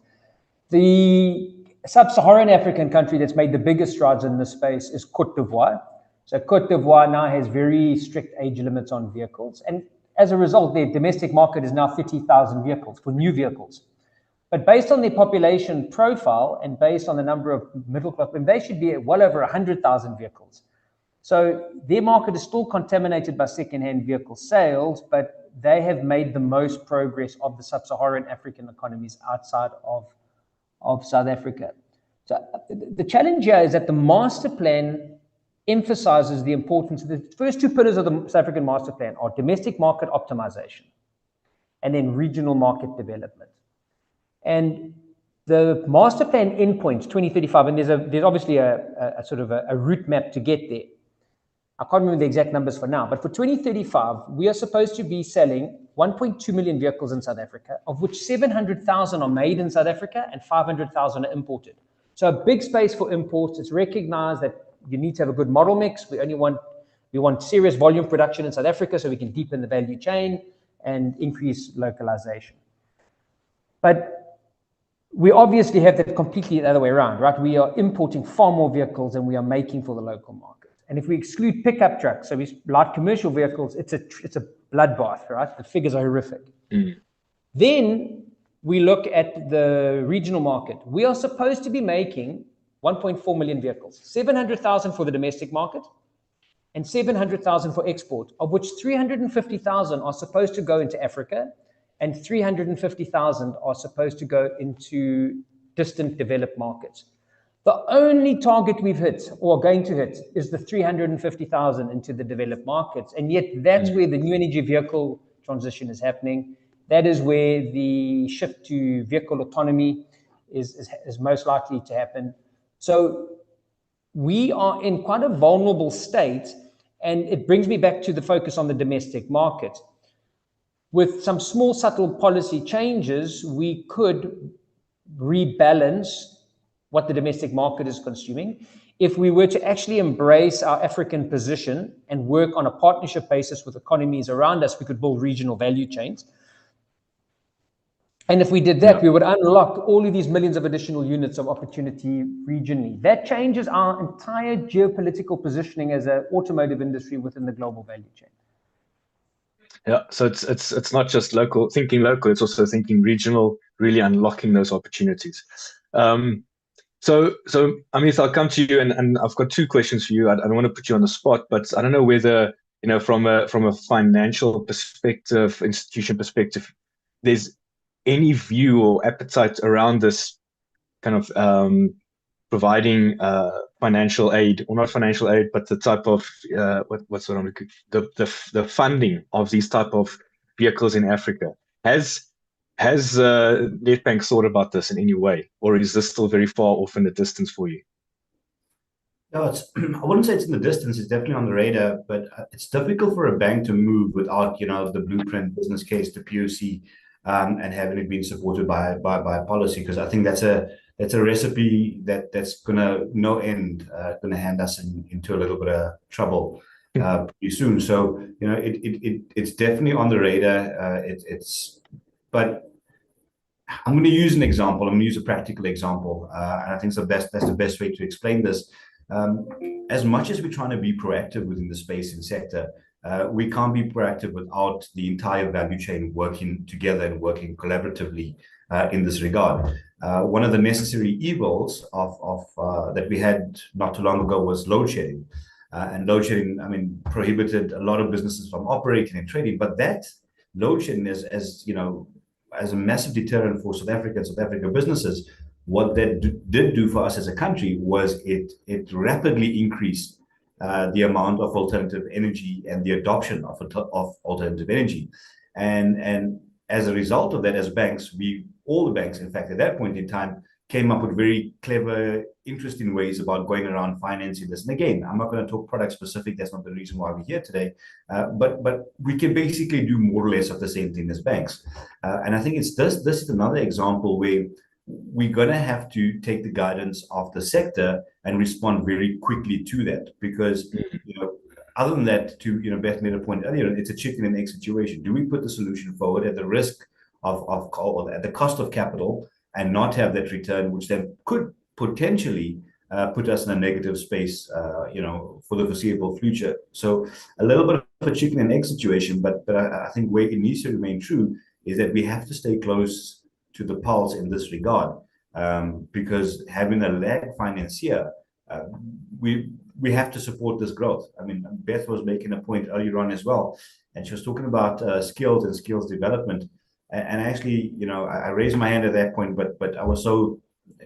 The sub-Saharan African country that's made the biggest strides in this space is Côte d'Ivoire. So Côte d'Ivoire now has very strict age limits on vehicles, and as a result, their domestic market is now 30,000 vehicles for new vehicles. But based on their population profile and based on the number of middle class, they should be at well over 100,000 vehicles. So their market is still contaminated by second-hand vehicle sales, but they have made the most progress of the sub-Saharan African economies outside of South Africa. So the challenge here is that the master plan emphasizes the importance of the first two pillars of the South African Master Plan are domestic market optimization and then regional market development. And the Master Plan endpoints 2035, and there's obviously a sort of a route map to get there. I can't remember the exact numbers for now, but for 2035, we are supposed to be selling 1.2 million vehicles in South Africa, of which 700,000 are made in South Africa and 500,000 are imported. So a big space for imports. It's recognized that you need to have a good model mix. We want serious volume production in South Africa so we can deepen the value chain and increase localization. But we obviously have that completely the other way around, right? We are importing far more vehicles than we are making for the local market. And if we exclude pickup trucks, so we light commercial vehicles, it's a bloodbath, right? The figures are horrific. Then we look at the regional market. We are supposed to be making 1.4 million vehicles, 700,000 for the domestic market and 700,000 for export, of which 350,000 are supposed to go into Africa and 350,000 are supposed to go into distant developed markets. The only target we've hit or are going to hit is the 350,000 into the developed markets. And yet that's where the new energy vehicle transition is happening. That is where the shift to vehicle autonomy is most likely to happen. So we are in quite a vulnerable state, and it brings me back to the focus on the domestic market. With some small subtle policy changes, we could rebalance what the domestic market is consuming. If we were to actually embrace our African position and work on a partnership basis with economies around us, we could build regional value chains. And if we did that, we would unlock all of these millions of additional units of opportunity regionally. That changes our entire geopolitical positioning as an automotive industry within the global value chain. Yeah, so it's not just thinking local, it's also thinking regional, really unlocking those opportunities. So Amith, I'll come to you, and I've got two questions for you. I don't want to put you on the spot, but I don't know whether, from a financial perspective, institution perspective, there's any view or appetite around this kind of providing financial aid, or not financial aid, but the type of the funding of these type of vehicles in Africa. Has Nedbank thought about this in any way, or is this still very far off in the distance for you? No, I wouldn't say it's in the distance. It's definitely on the radar, but it's difficult for a bank to move without, the blueprint business case, the POC, and having it been supported by policy, because I think that's a recipe that's gonna no end, gonna hand us into a little bit of trouble pretty soon. So it's definitely on the radar. But I'm going to use an example. I'm going to use a practical example, and I think that's the best way to explain this. As much as we're trying to be proactive within the space and sector, we can't be proactive without the entire value chain working together and working collaboratively in this regard. One of the necessary evils of that we had not too long ago was load shedding. And load shedding, prohibited a lot of businesses from operating and trading. But that load shedding as a massive deterrent for South Africa and South Africa businesses, what that did do for us as a country was it rapidly increased the amount of alternative energy and the adoption of alternative energy. And as a result of that, as banks, all the banks, in fact, at that point in time, came up with very clever, interesting ways about going around financing this. And again, I'm not going to talk product specific. That's not the reason why we're here today. But we can basically do more or less of the same thing as banks. And I think this is another example where we're going to have to take the guidance of the sector and respond very quickly to that. Because, other than that, Beth made a point earlier, it's a chicken and egg situation. Do we put the solution forward at the risk of at the cost of capital, and not have that return, which then could potentially put us in a negative space, for the foreseeable future? So a little bit of a chicken and egg situation, but I think where it needs to remain true is that we have to stay close to the pulse in this regard, because having a lag financier, we have to support this growth. Beth was making a point earlier on as well, and she was talking about skills and skills development. And actually, I raised my hand at that point, but I was so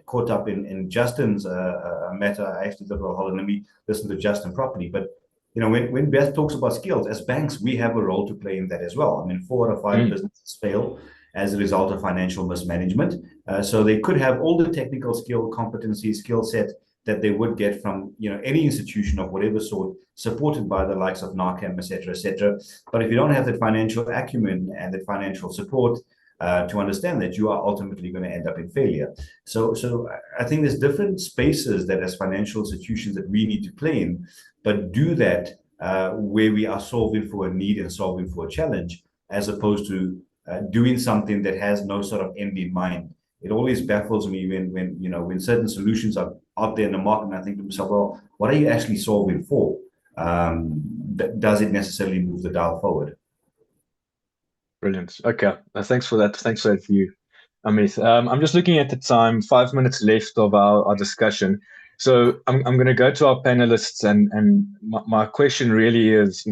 caught up in Justin's matter. I actually thought, well, hold on, let me listen to Justin properly. But when Beth talks about skills, as banks, we have a role to play in that as well. I mean, 4 out of 5 businesses fail as a result of financial mismanagement. So they could have all the technical skill, competency, skill set that they would get from any institution of whatever sort, supported by the likes of NAACAM, et cetera, et cetera. But if you don't have that financial acumen and that financial support to understand that, you are ultimately going to end up in failure. So I think there's different spaces that as financial institutions that we need to play in, but do that where we are solving for a need and solving for a challenge, as opposed to doing something that has no sort of end in mind. It always baffles me when certain solutions are out there in the market, and I think to myself, well, what are you actually solving for? Does it necessarily move the dial forward? Brilliant. Okay. Thanks for that. Thanks for that view, Amith. I'm just looking at the time, 5 minutes left of our discussion. So I'm going to go to our panelists, and my question really is,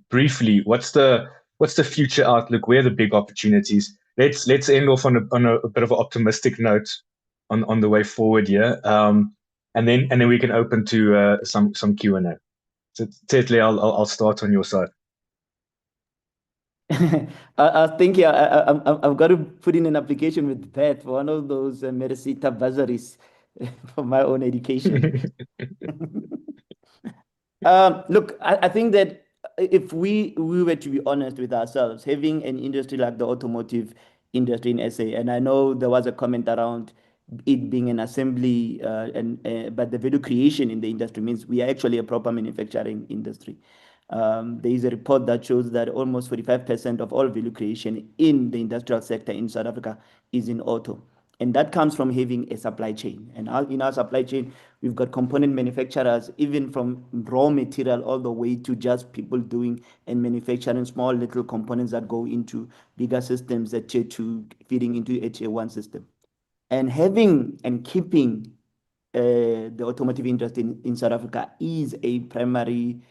briefly, what's the future outlook? Where are the big opportunities? Let's end off on a bit of an optimistic note on the way forward here, and then we can open to some Q&A. So Tshetlhe, I'll start on your side. I think I've got to put in an application with Beth for one of those Merisita bursaries for my own education. Look, I think that if we were to be honest with ourselves, having an industry like the automotive industry in SA, and I know there was a comment around it being an assembly, but the value creation in the industry means we are actually a proper manufacturing industry. There is a report that shows that almost 45% of all value creation in the industrial sector in South Africa is in auto. And that comes from having a supply chain. And in our supply chain, we've got component manufacturers, even from raw material all the way to just people doing and manufacturing small little components that go into bigger systems, that tier 2 feeding into a tier 1 system. And having and keeping the automotive industry in South Africa is a primary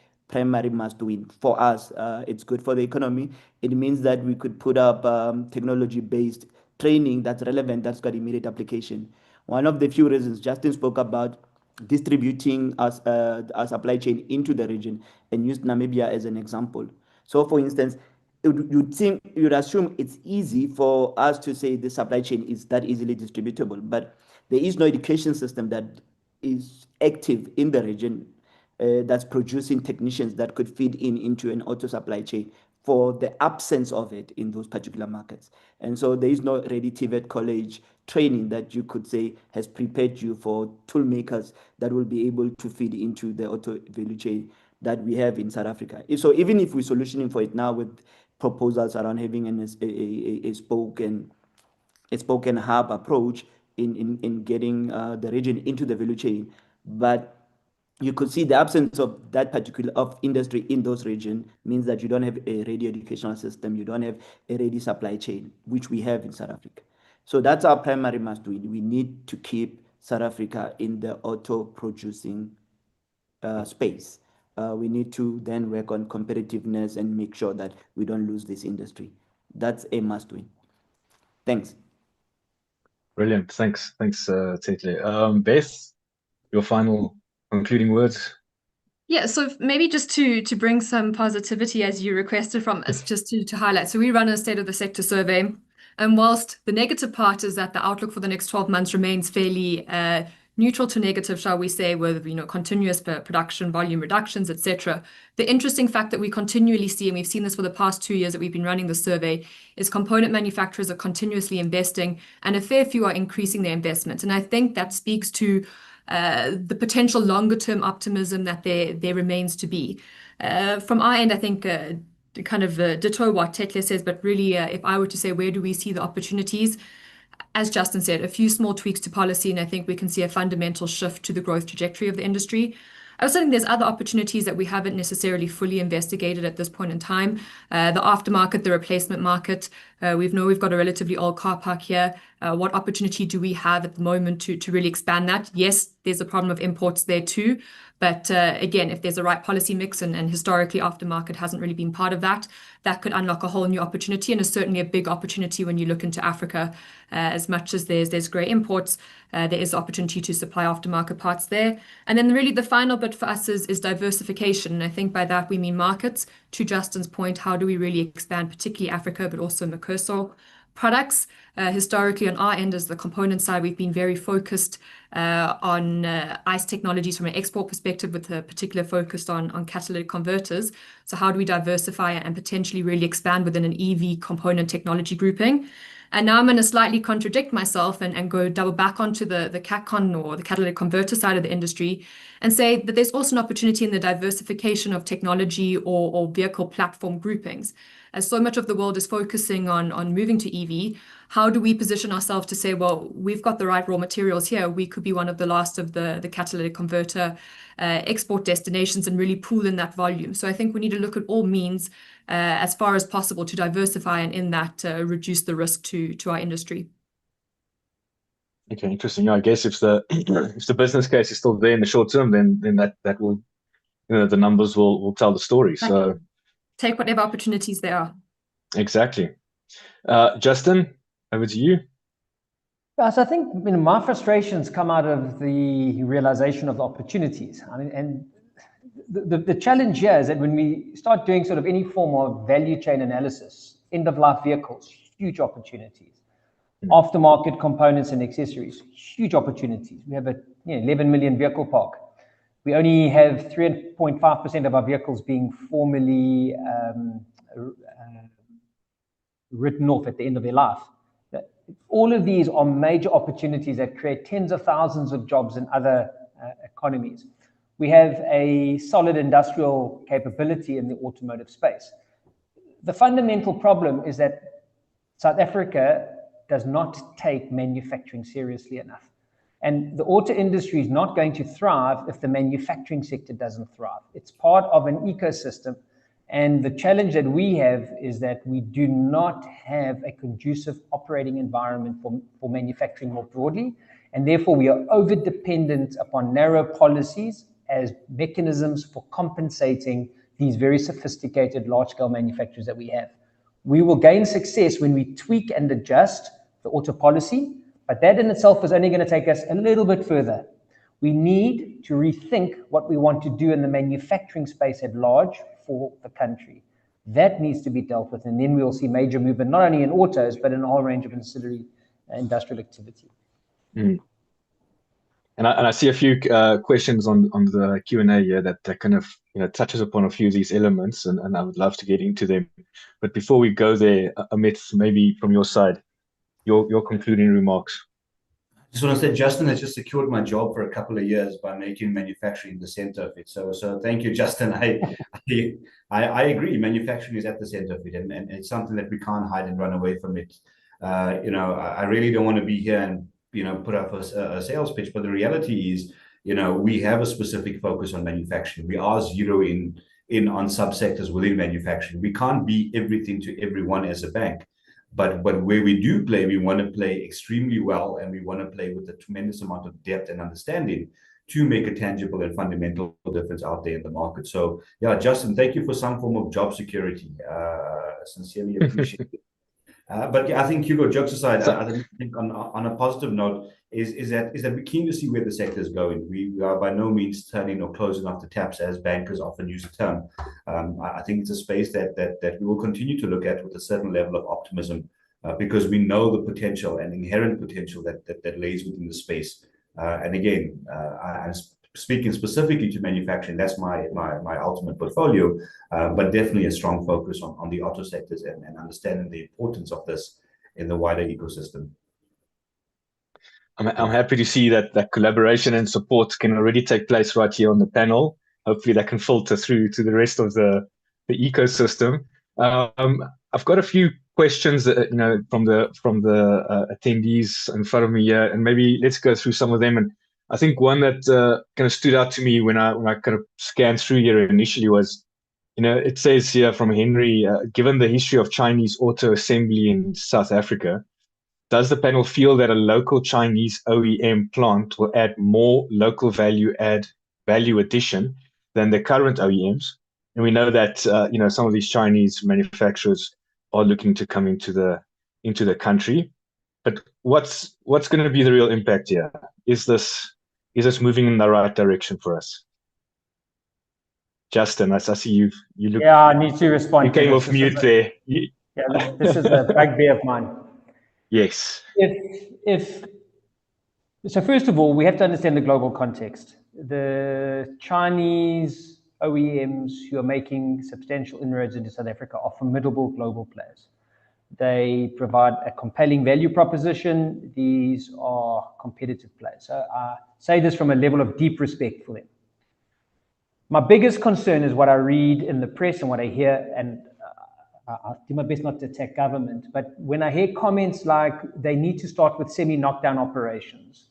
must win for us. It's good for the economy. It means that we could put up technology-based training that's relevant, that's got immediate application. One of the few reasons Justin spoke about distributing our supply chain into the region, and used Namibia as an example. So for instance, you'd assume it's easy for us to say the supply chain is that easily distributable, but there is no education system that is active in the region that's producing technicians that could feed into an auto supply chain, for the absence of it in those particular markets. And so there is no ready TVET college training that you could say has prepared you for tool makers that will be able to feed into the auto value chain that we have in South Africa. So even if we're solutioning for it now with proposals around having a spoken hub approach in getting the region into the value chain, but you could see the absence of that particular industry in those regions means that you don't have a ready educational system, you don't have a ready supply chain, which we have in South Africa. So that's our primary must win. We need to keep South Africa in the auto producing space. We need to then work on competitiveness and make sure that we don't lose this industry. That's a must win. Thanks. Brilliant. Thanks, Tshetlhe. Beth, your final concluding words? Yeah, so maybe just to bring some positivity as you requested from us, just to highlight. So we run a state of the sector survey, and whilst the negative part is that the outlook for the next 12 months remains fairly neutral to negative, shall we say, with continuous production volume reductions, etc. The interesting fact that we continually see, and we've seen this for the past 2 years that we've been running the survey, is component manufacturers are continuously investing, and a fair few are increasing their investment. And I think that speaks to the potential longer term optimism that there remains to be. From our end, I think kind of ditto what Tshetlhe says, but really if I were to say where do we see the opportunities, as Justin said, a few small tweaks to policy, and I think we can see a fundamental shift to the growth trajectory of the industry. I also think there's other opportunities that we haven't necessarily fully investigated at this point in time. The aftermarket, the replacement market. We've got a relatively old car park here. What opportunity do we have at the moment to really expand that? Yes, there's a problem of imports there too. But again, if there's a right policy mix, and historically aftermarket hasn't really been part of that, that could unlock a whole new opportunity, and is certainly a big opportunity when you look into Africa. As much as there's grey imports, there is opportunity to supply aftermarket parts there. And then really the final bit for us is diversification. And I think by that we mean markets. To Justin's point, how do we really expand, particularly Africa, but also Mercosur products? Historically, on our end, as the component side, we've been very focused on ICE technologies from an export perspective, with a particular focus on catalytic converters. So how do we diversify and potentially really expand within an EV component technology grouping? And now I'm going to slightly contradict myself and go double back onto the CATCON, or the catalytic converter side of the industry, and say that there's also an opportunity in the diversification of technology or vehicle platform groupings. As so much of the world is focusing on moving to EV, how do we position ourselves to say, well, we've got the right raw materials here. We could be one of the last of the catalytic converter export destinations and really pool in that volume. So I think we need to look at all means as far as possible to diversify, and in that reduce the risk to our industry. Okay, interesting. I guess if the if the business case is still there in the short term, then that will, the numbers will tell the story. So take whatever opportunities there are. Exactly. Justin, over to you. So I think my frustrations come out of the realization of the opportunities. I mean, and the challenge here is that when we start doing sort of any form of value chain analysis, end of life vehicles, huge opportunities. Aftermarket components and accessories, huge opportunities. We have a 11 million vehicle park. We only have 3.5% of our vehicles being formally written off at the end of their life. All of these are major opportunities that create tens of thousands of jobs in other economies. We have a solid industrial capability in the automotive space. The fundamental problem is that South Africa does not take manufacturing seriously enough. And the auto industry is not going to thrive if the manufacturing sector doesn't thrive. It's part of an ecosystem. And the challenge that we have is that we do not have a conducive operating environment for manufacturing more broadly. And therefore, we are over-dependent upon narrow policies as mechanisms for compensating these very sophisticated large-scale manufacturers that we have. We will gain success when we tweak and adjust the auto policy, but that in itself is only going to take us a little bit further. We need to rethink what we want to do in the manufacturing space at large for the country. That needs to be dealt with, and then we will see major movement, not only in autos, but in a whole range of ancillary industrial activity. Mm. And I see a few questions on the Q&A here that kind of touches upon a few of these elements, and I would love to get into them. But before we go there, Amith, maybe from your side, your concluding remarks. I just want to say, Justin has just secured my job for a couple of years by making manufacturing the center of it. So thank you, Justin. I agree. Manufacturing is at the center of it, and it's something that we can't hide and run away from it. I really don't want to be here and put up a sales pitch, but the reality is, we have a specific focus on manufacturing. We are zeroing in on subsectors within manufacturing. We can't be everything to everyone as a bank. But where we do play, we want to play extremely well, and we want to play with a tremendous amount of depth and understanding to make a tangible and fundamental difference out there in the market. So, yeah, Justin, thank you for some form of job security. Sincerely appreciate it. But yeah, I think, Hugo, jokes aside, I think on a positive note is that we're keen to see where the sector is going. We are by no means turning or closing off the taps, as bankers often use the term. I think it's a space that we will continue to look at with a certain level of optimism, because we know the potential and inherent potential that lays within the space. And again, I'm speaking specifically to manufacturing. That's my ultimate portfolio, but definitely a strong focus on the auto sectors and understanding the importance of this in the wider ecosystem. I'm happy to see that collaboration and support can already take place right here on the panel. Hopefully that can filter through to the rest of the ecosystem. I've got a few questions from the attendees in front of me here, and maybe let's go through some of them. And I think one that kind of stood out to me when I kind of scanned through here initially was, it says here from Henry, given the history of Chinese auto assembly in South Africa, does the panel feel that a local Chinese OEM plant will add more local value addition than the current OEMs? And we know that some of these Chinese manufacturers are looking to come into the country. But what's going to be the real impact here? Is this moving in the right direction for us? Justin, I see you look. Yeah, I need to respond. You came off mute there. Yeah, this is a bugbear of mine. Yes. So first of all, we have to understand the global context. The Chinese OEMs who are making substantial inroads into South Africa are formidable global players. They provide a compelling value proposition. These are competitive players. So I say this from a level of deep respect for them. My biggest concern is what I read in the press and what I hear, and I'll do my best not to attack government, but when I hear comments like they need to start with semi-knockdown operations,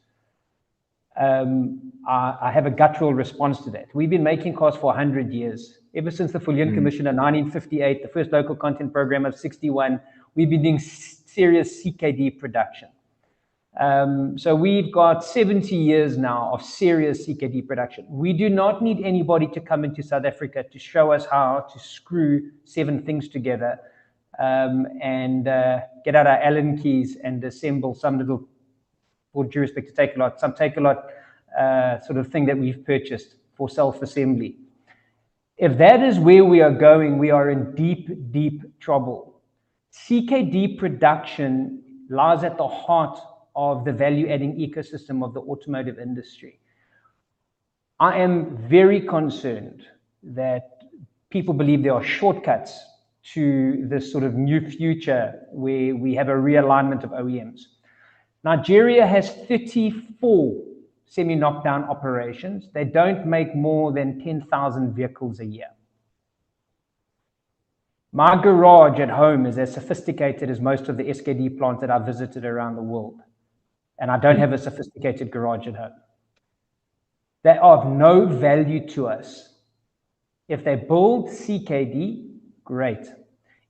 I have a guttural response to that. We've been making cars for 100 years. Ever since the Fullion Commission in 1958, the first local content program of 61, we've been doing serious CKD production. So we've got 70 years now of serious CKD production. We do not need anybody to come into South Africa to show us how to screw 7 things together and get out our Allen keys and assemble some little, with due respect to Take-A-Lot, some Take-A-Lot sort of thing that we've purchased for self-assembly. If that is where we are going, we are in deep, deep trouble. CKD production lies at the heart of the value-adding ecosystem of the automotive industry. I am very concerned that people believe there are shortcuts to this sort of new future where we have a realignment of OEMs. Nigeria has 34 semi-knockdown operations. They don't make more than 10,000 vehicles a year. My garage at home is as sophisticated as most of the SKD plants that I've visited around the world. And I don't have a sophisticated garage at home. They are of no value to us. If they build CKD, great.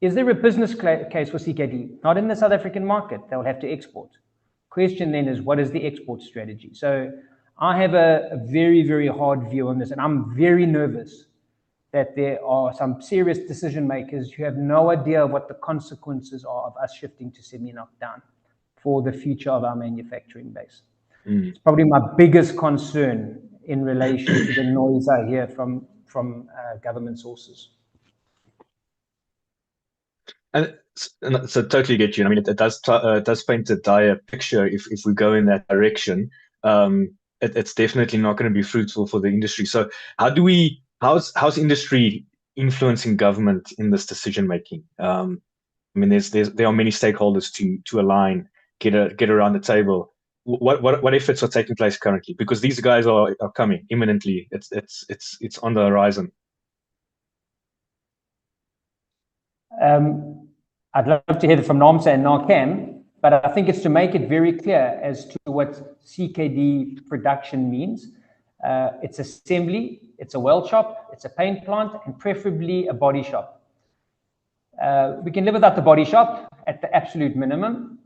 Is there a business case for CKD? Not in the South African market. They'll have to export. Question then is, what is the export strategy? So I have a very, very hard view on this, and I'm very nervous that there are some serious decision makers who have no idea what the consequences are of us shifting to semi-knockdown for the future of our manufacturing base. It's probably my biggest concern in relation to the noise I hear from government sources. And so totally get you. I mean, it does paint a dire picture if we go in that direction. It's definitely not going to be fruitful for the industry. So how's industry influencing government in this decision making? I mean, there are many stakeholders to align, get around the table. What efforts are taking place currently? Because these guys are coming imminently. It's on the horizon. I'd love to hear it from NAAMSA and NAACAM, but I think it's to make it very clear as to what CKD production means. It's assembly, it's a weld shop, it's a paint plant, and preferably a body shop. We can live without the body shop at the absolute minimum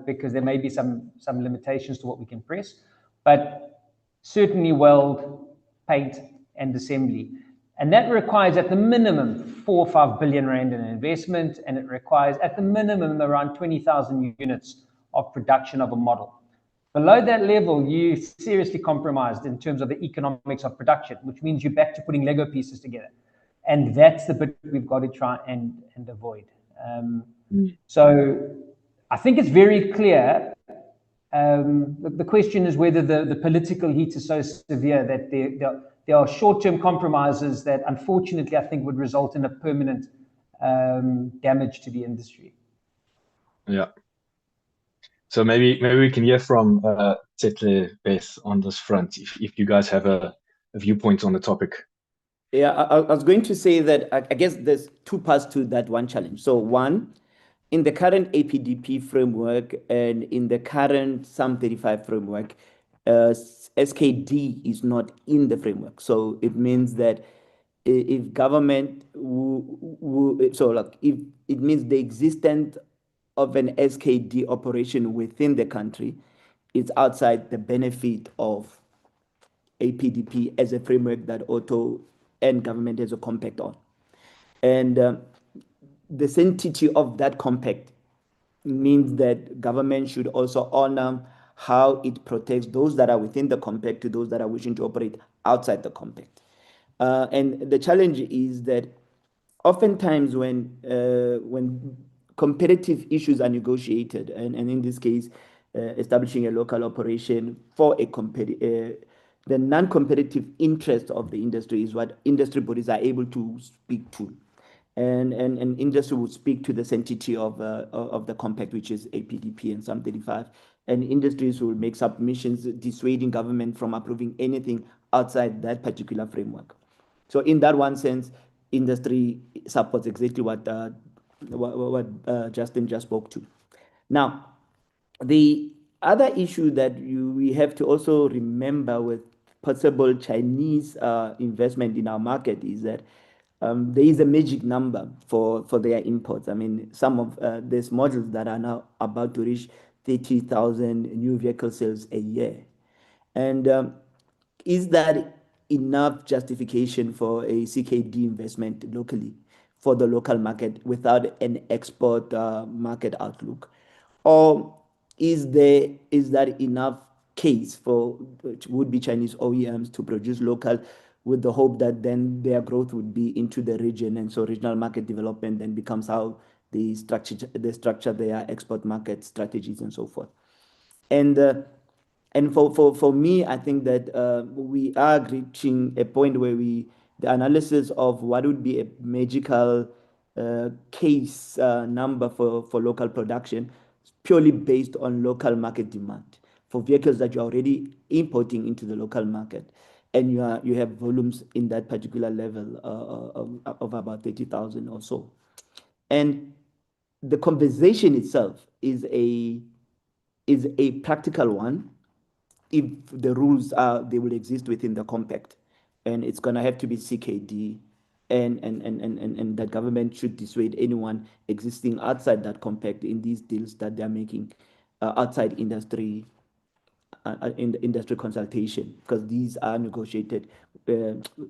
because there may be some limitations to what we can press, but certainly weld, paint, and assembly. And that requires at the minimum 4 or 5 billion rand in investment, and it requires at the minimum around 20,000 units of production of a model. Below that level, you seriously compromised in terms of the economics of production, which means you're back to putting Lego pieces together. And that's the bit we've got to try and avoid. So I think it's very clear. The question is whether the political heat is so severe that there are short-term compromises that unfortunately I think would result in a permanent damage to the industry. Yeah. So maybe we can hear from Tshetlhe, Beth, on this front, if you guys have a viewpoint on the topic. Yeah, I was going to say that I guess there's 2 parts to that one challenge. So one, in the current APDP framework and in the current SAM 35 framework, SKD is not in the framework. So it means that if government, if it means the existent of an SKD operation within the country is outside the benefit of APDP as a framework that auto and government has a compact on. And the sanctity of that compact means that government should also honor how it protects those that are within the compact to those that are wishing to operate outside the compact. And the challenge is that oftentimes when competitive issues are negotiated, and in this case, establishing a local operation for the non-competitive interest of the industry is what industry bodies are able to speak to. And industry will speak to the sanctity of the compact, which is APDP and Psalm 35. And industries will make submissions dissuading government from approving anything outside that particular framework. So in that one sense, industry supports exactly what Justin just spoke to. Now, the other issue that we have to also remember with possible Chinese investment in our market is that there is a magic number for their imports. I mean, some of these models that are now about to reach 30,000 new vehicle sales a year. And is that enough justification for a CKD investment locally for the local market without an export market outlook? Or is that enough case for would-be Chinese OEMs to produce local with the hope that then their growth would be into the region, and so regional market development then becomes how they structure their export market strategies and so forth. And for me, I think that we are reaching a point where the analysis of what would be a magical case number for local production purely based on local market demand for vehicles that you're already importing into the local market, and you have volumes in that particular level of about 30,000 or so. And the conversation itself is a practical one if the rules they will exist within the compact, and it's going to have to be CKD, and that government should dissuade anyone existing outside that compact in these deals that they're making outside industry industry consultation, because these are negotiated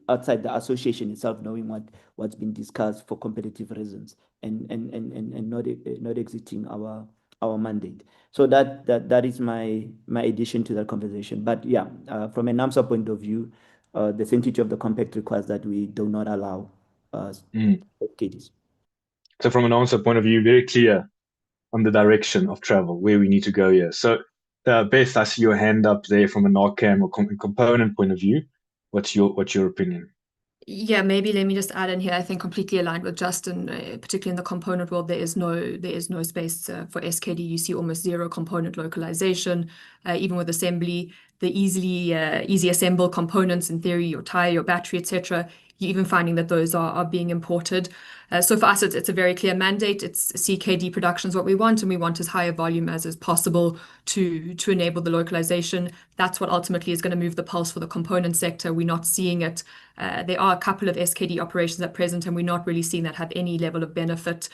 outside the association itself, knowing what's been discussed for competitive reasons, and not exiting our mandate. So that is my addition to that conversation. But yeah, from a NAACAM point of view, the sanctity of the compact requires that we do not allow KDs. So from an NAACAM point of view, very clear on the direction of travel, where we need to go here. So Beth, I see your hand up there from a NAACAM or component point of view. What's your opinion? Yeah, maybe let me just add in here. I think completely aligned with Justin, particularly in the component world, there is no space for SKD. You see almost zero component localization, even with assembly. The easy assemble components, in theory, your tire, your battery, etc. You're even finding that those are being imported. So for us, it's a very clear mandate. It's CKD production is what we want, and we want as high a volume as is possible to enable the localization. That's what ultimately is going to move the pulse for the component sector. We're not seeing it. There are a couple of SKD operations at present, and we're not really seeing that have any level of benefit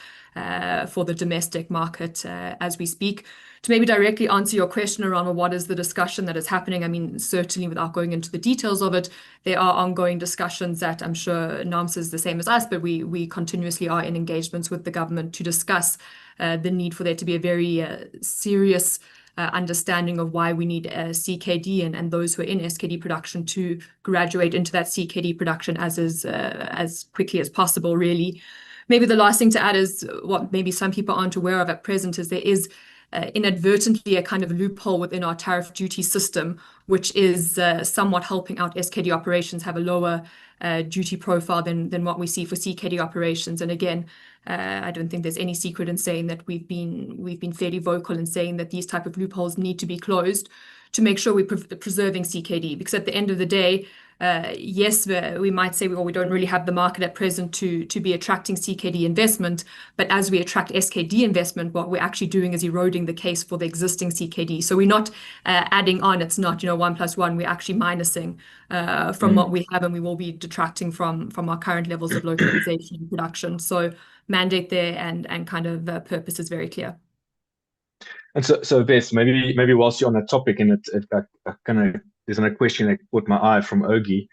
for the domestic market as we speak. To maybe directly answer your question around, well, what is the discussion that is happening? I mean, certainly without going into the details of it, there are ongoing discussions that I'm sure NAACAM is the same as us, but we continuously are in engagements with the government to discuss the need for there to be a very serious understanding of why we need CKD and those who are in SKD production to graduate into that CKD production as quickly as possible, really. Maybe the last thing to add is what maybe some people aren't aware of at present is there is inadvertently a kind of loophole within our tariff duty system, which is somewhat helping out SKD operations have a lower duty profile than what we see for CKD operations. And again, I don't think there's any secret in saying that we've been fairly vocal in saying that these type of loopholes need to be closed to make sure we're preserving CKD, because at the end of the day, yes, we might say, well, we don't really have the market at present to be attracting CKD investment, but as we attract SKD investment, what we're actually doing is eroding the case for the existing CKD. So we're not adding on, it's not 1 + 1, we're actually minusing from what we have, and we will be detracting from our current levels of localization and production. So mandate there and kind of purpose is very clear. And so Beth, maybe whilst you're on that topic, and there's another question that caught my eye from Ogie.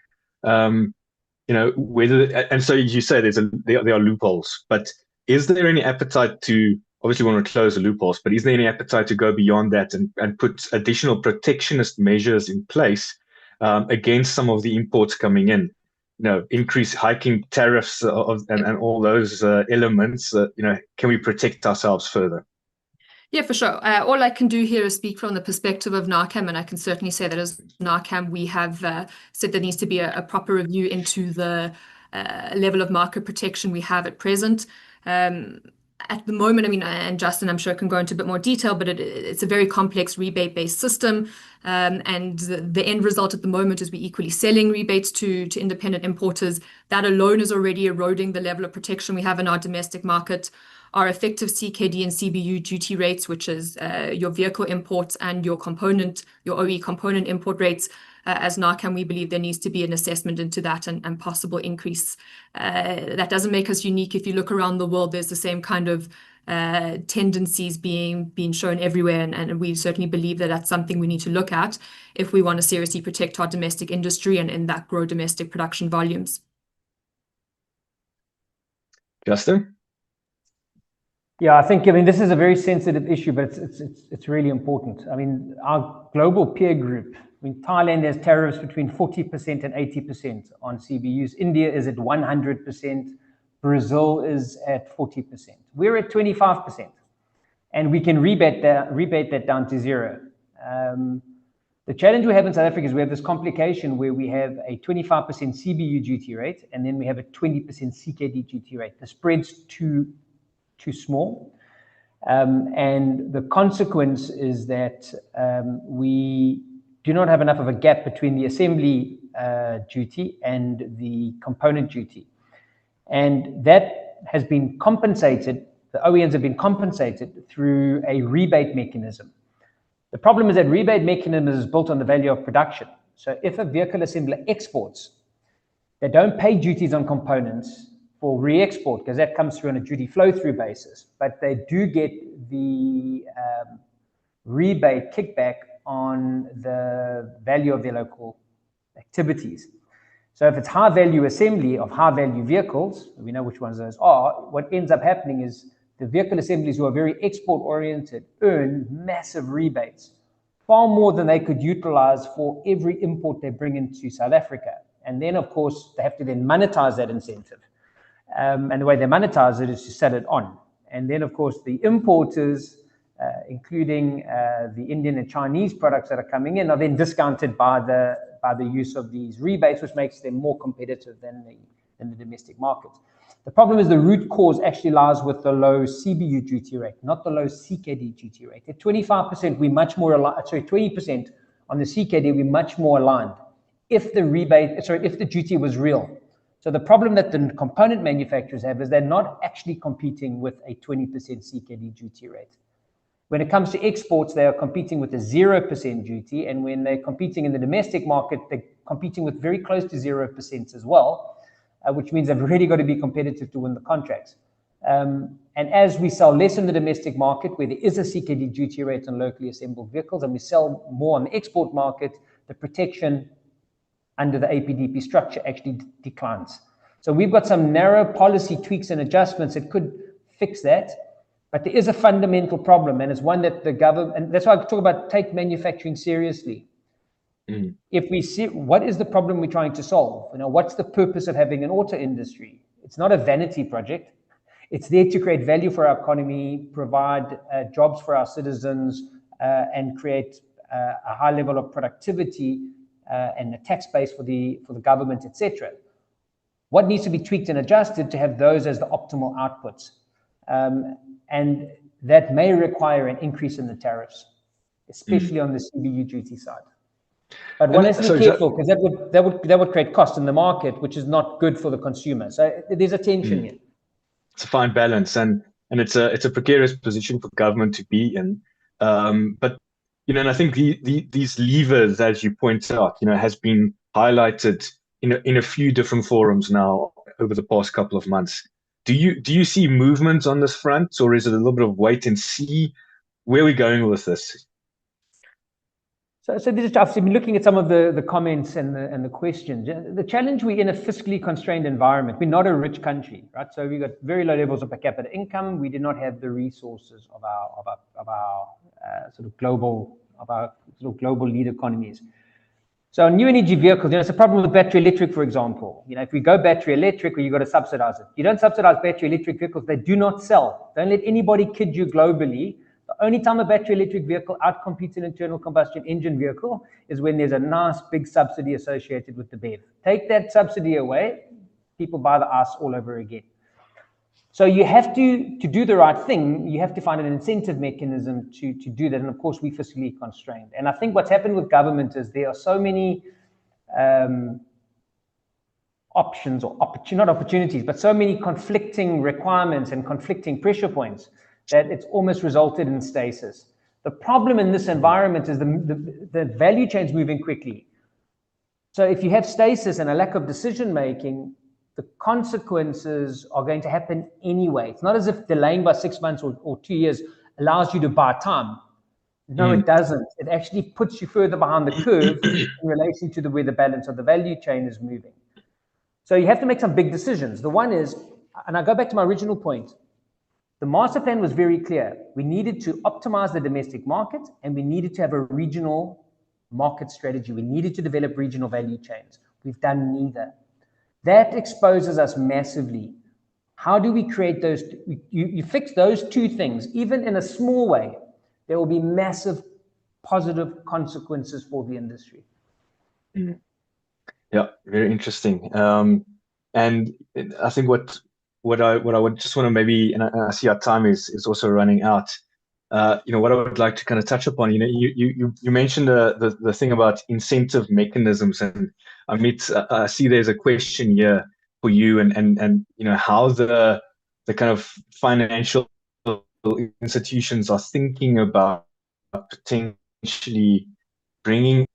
Whether, and so as you say, there are loopholes, but is there any appetite to, obviously we want to close the loopholes, but is there any appetite to go beyond that and put additional protectionist measures in place against some of the imports coming in? Increase hiking tariffs and all those elements. Can we protect ourselves further? Yeah, for sure. All I can do here is speak from the perspective of NAACAM, and I can certainly say that as NAACAM, we have said there needs to be a proper review into the level of market protection we have at present. At the moment, and Justin, I'm sure, can go into a bit more detail, but it's a very complex rebate-based system. And the end result at the moment is we're equally selling rebates to independent importers. That alone is already eroding the level of protection we have in our domestic market. Our effective CKD and CBU duty rates, which is your vehicle imports and your OE component import rates, as NAACAM, we believe there needs to be an assessment into that and possible increase. That doesn't make us unique. If you look around the world, there's the same kind of tendencies being shown everywhere, and we certainly believe that that's something we need to look at if we want to seriously protect our domestic industry and in that grow domestic production volumes. Justin? Yeah, I think, this is a very sensitive issue, but it's really important. Our global peer group, Thailand has tariffs between 40% and 80% on CBUs. India is at 100%. Brazil is at 40%. We're at 25%, and we can rebate that down to zero. The challenge we have in South Africa is we have this complication where we have a 25% CBU duty rate, and then we have a 20% CKD duty rate. The spread's too small. And the consequence is that we do not have enough of a gap between the assembly duty and the component duty. And that has been compensated, the OEMs have been compensated through a rebate mechanism. The problem is that rebate mechanism is built on the value of production. So if a vehicle assembler exports, they don't pay duties on components for re-export, because that comes through on a duty flow-through basis, but they do get the rebate kickback on the value of their local activities. So if it's high-value assembly of high-value vehicles, we know which ones those are, what ends up happening is the vehicle assemblies who are very export-oriented earn massive rebates, far more than they could utilize for every import they bring into South Africa. And then, of course, they have to then monetize that incentive. And the way they monetize it is to sell it on. And then, of course, the importers, including the Indian and Chinese products that are coming in, are then discounted by the use of these rebates, which makes them more competitive than the domestic market. The problem is the root cause actually lies with the low CBU duty rate, not the low CKD duty rate. At 25%, we're much more aligned. Sorry, 20% on the CKD, we're much more aligned. If the duty was real. So the problem that the component manufacturers have is they're not actually competing with a 20% CKD duty rate. When it comes to exports, they are competing with a 0% duty, and when they're competing in the domestic market, they're competing with very close to 0% as well, which means they've really got to be competitive to win the contracts. And as we sell less in the domestic market, where there is a CKD duty rate on locally assembled vehicles, and we sell more on the export market, the protection under the APDP structure actually declines. So we've got some narrow policy tweaks and adjustments that could fix that, but there is a fundamental problem, and it's one that the government, and that's why I talk about take manufacturing seriously. If we see what is the problem we're trying to solve, what's the purpose of having an auto industry? It's not a vanity project. It's there to create value for our economy, provide jobs for our citizens, and create a high level of productivity and a tax base for the government, etc. What needs to be tweaked and adjusted to have those as the optimal outputs? And that may require an increase in the tariffs, especially on the CBU duty side. But one has to be careful, because that would create cost in the market, which is not good for the consumer. So there's a tension here. It's a fine balance, and it's a precarious position for government to be in. But and I think these levers, as you point out, has been highlighted in a few different forums now over the past couple of months. Do you see movement on this front, or is it a little bit of wait and see? where are we going with this? So this is, I've been looking at some of the comments and the questions. The challenge, we're in a fiscally constrained environment. We're not a rich country, right? So we've got very low levels of per capita income. We do not have the resources of our sort of global lead economies. So new energy vehicles, it's a problem with battery electric, for example. If we go battery electric, well, you've got to subsidize it. You don't subsidize battery electric vehicles, they do not sell. Don't let anybody kid you globally. The only time a battery electric vehicle outcompetes an internal combustion engine vehicle is when there's a nice big subsidy associated with the BEV. Take that subsidy away, people buy the ICE all over again. So you have to do the right thing, you have to find an incentive mechanism to do that. And of course, we're fiscally constrained. And I think what's happened with government is there are so many options, or not opportunities, but so many conflicting requirements and conflicting pressure points that it's almost resulted in stasis. The problem in this environment is the value chain is moving quickly. So if you have stasis and a lack of decision making, the consequences are going to happen anyway. It's not as if delaying by 6 months or 2 years allows you to buy time. No, it doesn't. It actually puts you further behind the curve in relation to where the balance of the value chain is moving. So you have to make some big decisions. The one is, and I go back to my original point, the master plan was very clear. We needed to optimize the domestic market, and we needed to have a regional market strategy. We needed to develop regional value chains. We've done neither. That exposes us massively. How do we create those? You fix those two things, even in a small way, there will be massive positive consequences for the industry. Yeah, very interesting. And I think what I would just want to maybe, and I see our time is also running out. What I would like to kind of touch upon, you mentioned the thing about incentive mechanisms, and Amith, I see there's a question here for you, and how the kind of financial institutions are thinking about potentially bringing.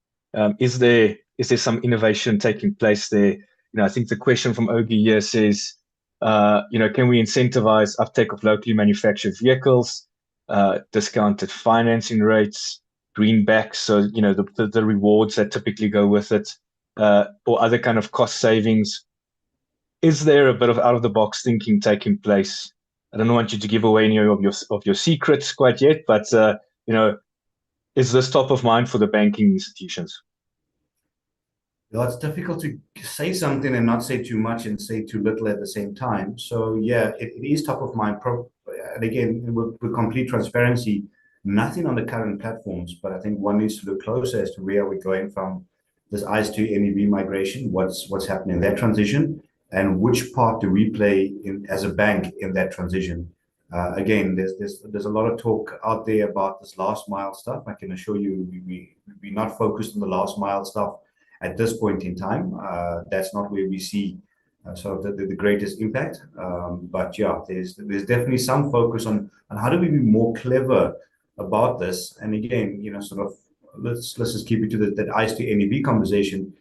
Is there some innovation taking place there? I think the question from Ogi here says, can we incentivize uptake of locally manufactured vehicles, discounted financing rates, greenbacks, so the rewards that typically go with it, or other kind of cost savings? Is there a bit of out of the box thinking taking place? I don't want you to give away any of your secrets quite yet, but is this top of mind for the banking institutions? Well, it's difficult to say something and not say too much and say too little at the same time. So yeah, it is top of mind. And again, with complete transparency, nothing on the current platforms, but I think one needs to look closer as to where we're going from this ICE to NEV migration, what's happening in that transition, and which part do we play in as a bank in that transition. Again, there's a lot of talk out there about this last mile stuff. I can assure you, we're not focused on the last mile stuff at this point in time. That's not where we see sort of the greatest impact. But yeah, there's definitely some focus on how do we be more clever about this. And again, sort of let's just keep it to that ICE to NEV conversation.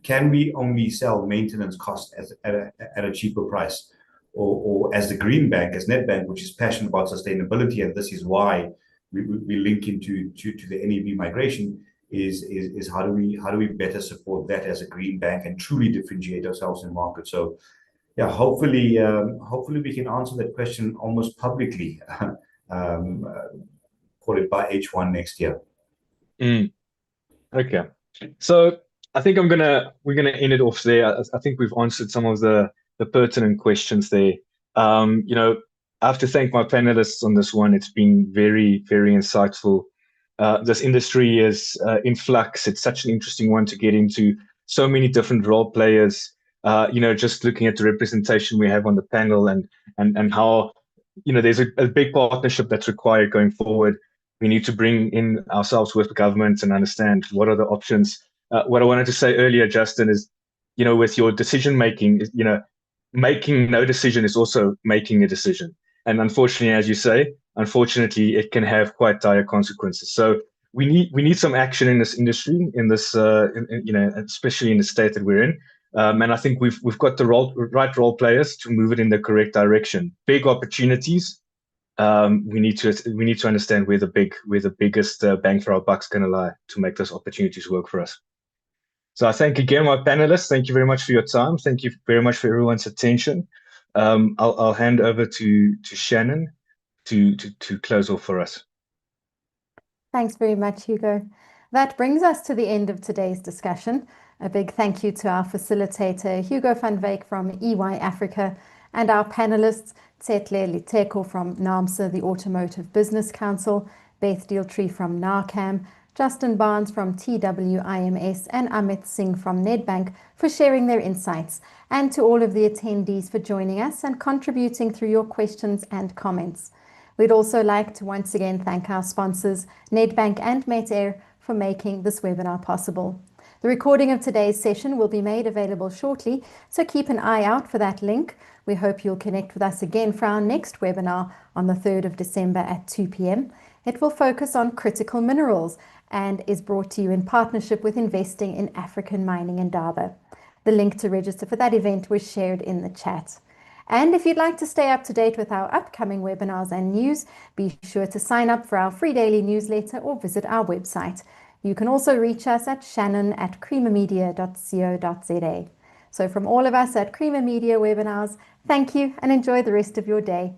Can we only sell maintenance costs at a cheaper price? Or as the green bank, as Nedbank, which is passionate about sustainability, and this is why we link into the NEV migration, is how do we better support that as a green bank and truly differentiate ourselves in market. So yeah, hopefully we can answer that question almost publicly, call it by H1 next year. Okay, so I think we're gonna end it off there. I think we've answered some of the pertinent questions there. I have to thank my panelists on this one. It's been very, very insightful. This industry is in flux. It's such an interesting one to get into. So many different role players. Just looking at the representation we have on the panel and how there's a big partnership that's required going forward. We need to bring in ourselves with the government and understand what are the options. What I wanted to say earlier, Justin, is with your decision making, making no decision is also making a decision. And unfortunately, as you say, it can have quite dire consequences. So we need some action in this industry, in this, especially in the state that we're in. And I think we've got the right role players to move it in the correct direction. Big opportunities, we need to understand where the biggest bang for our buck's going to lie to make those opportunities work for us. So I thank again my panelists. Thank you very much for your time. Thank you very much for everyone's attention. I'll hand over to Shannon to close off for us. Thanks very much, Hugo. That brings us to the end of today's discussion. A big thank you to our facilitator, Hugo van Wyk from EY Africa, and our panelists, Tshetlhe Litheko from NAAMSA, the Automotive Business Council, Beth Dealtry from NAACAM, Justin Barnes from TWIMS, and Amith Singh from Nedbank for sharing their insights, and to all of the attendees for joining us and contributing through your questions and comments. We'd also like to once again thank our sponsors, Nedbank and Metair, for making this webinar possible. The recording of today's session will be made available shortly, so keep an eye out for that link. We hope you'll connect with us again for our next webinar on the 3rd of December at 2 p.m. It will focus on critical minerals and is brought to you in partnership with Investing in African Mining Indaba. The link to register for that event was shared in the chat. And if you'd like to stay up to date with our upcoming webinars and news, be sure to sign up for our free daily newsletter or visit our website. You can also reach us at shannon@creamermedia.co.za. So from all of us at Creamer Media Webinars, thank you and enjoy the rest of your day.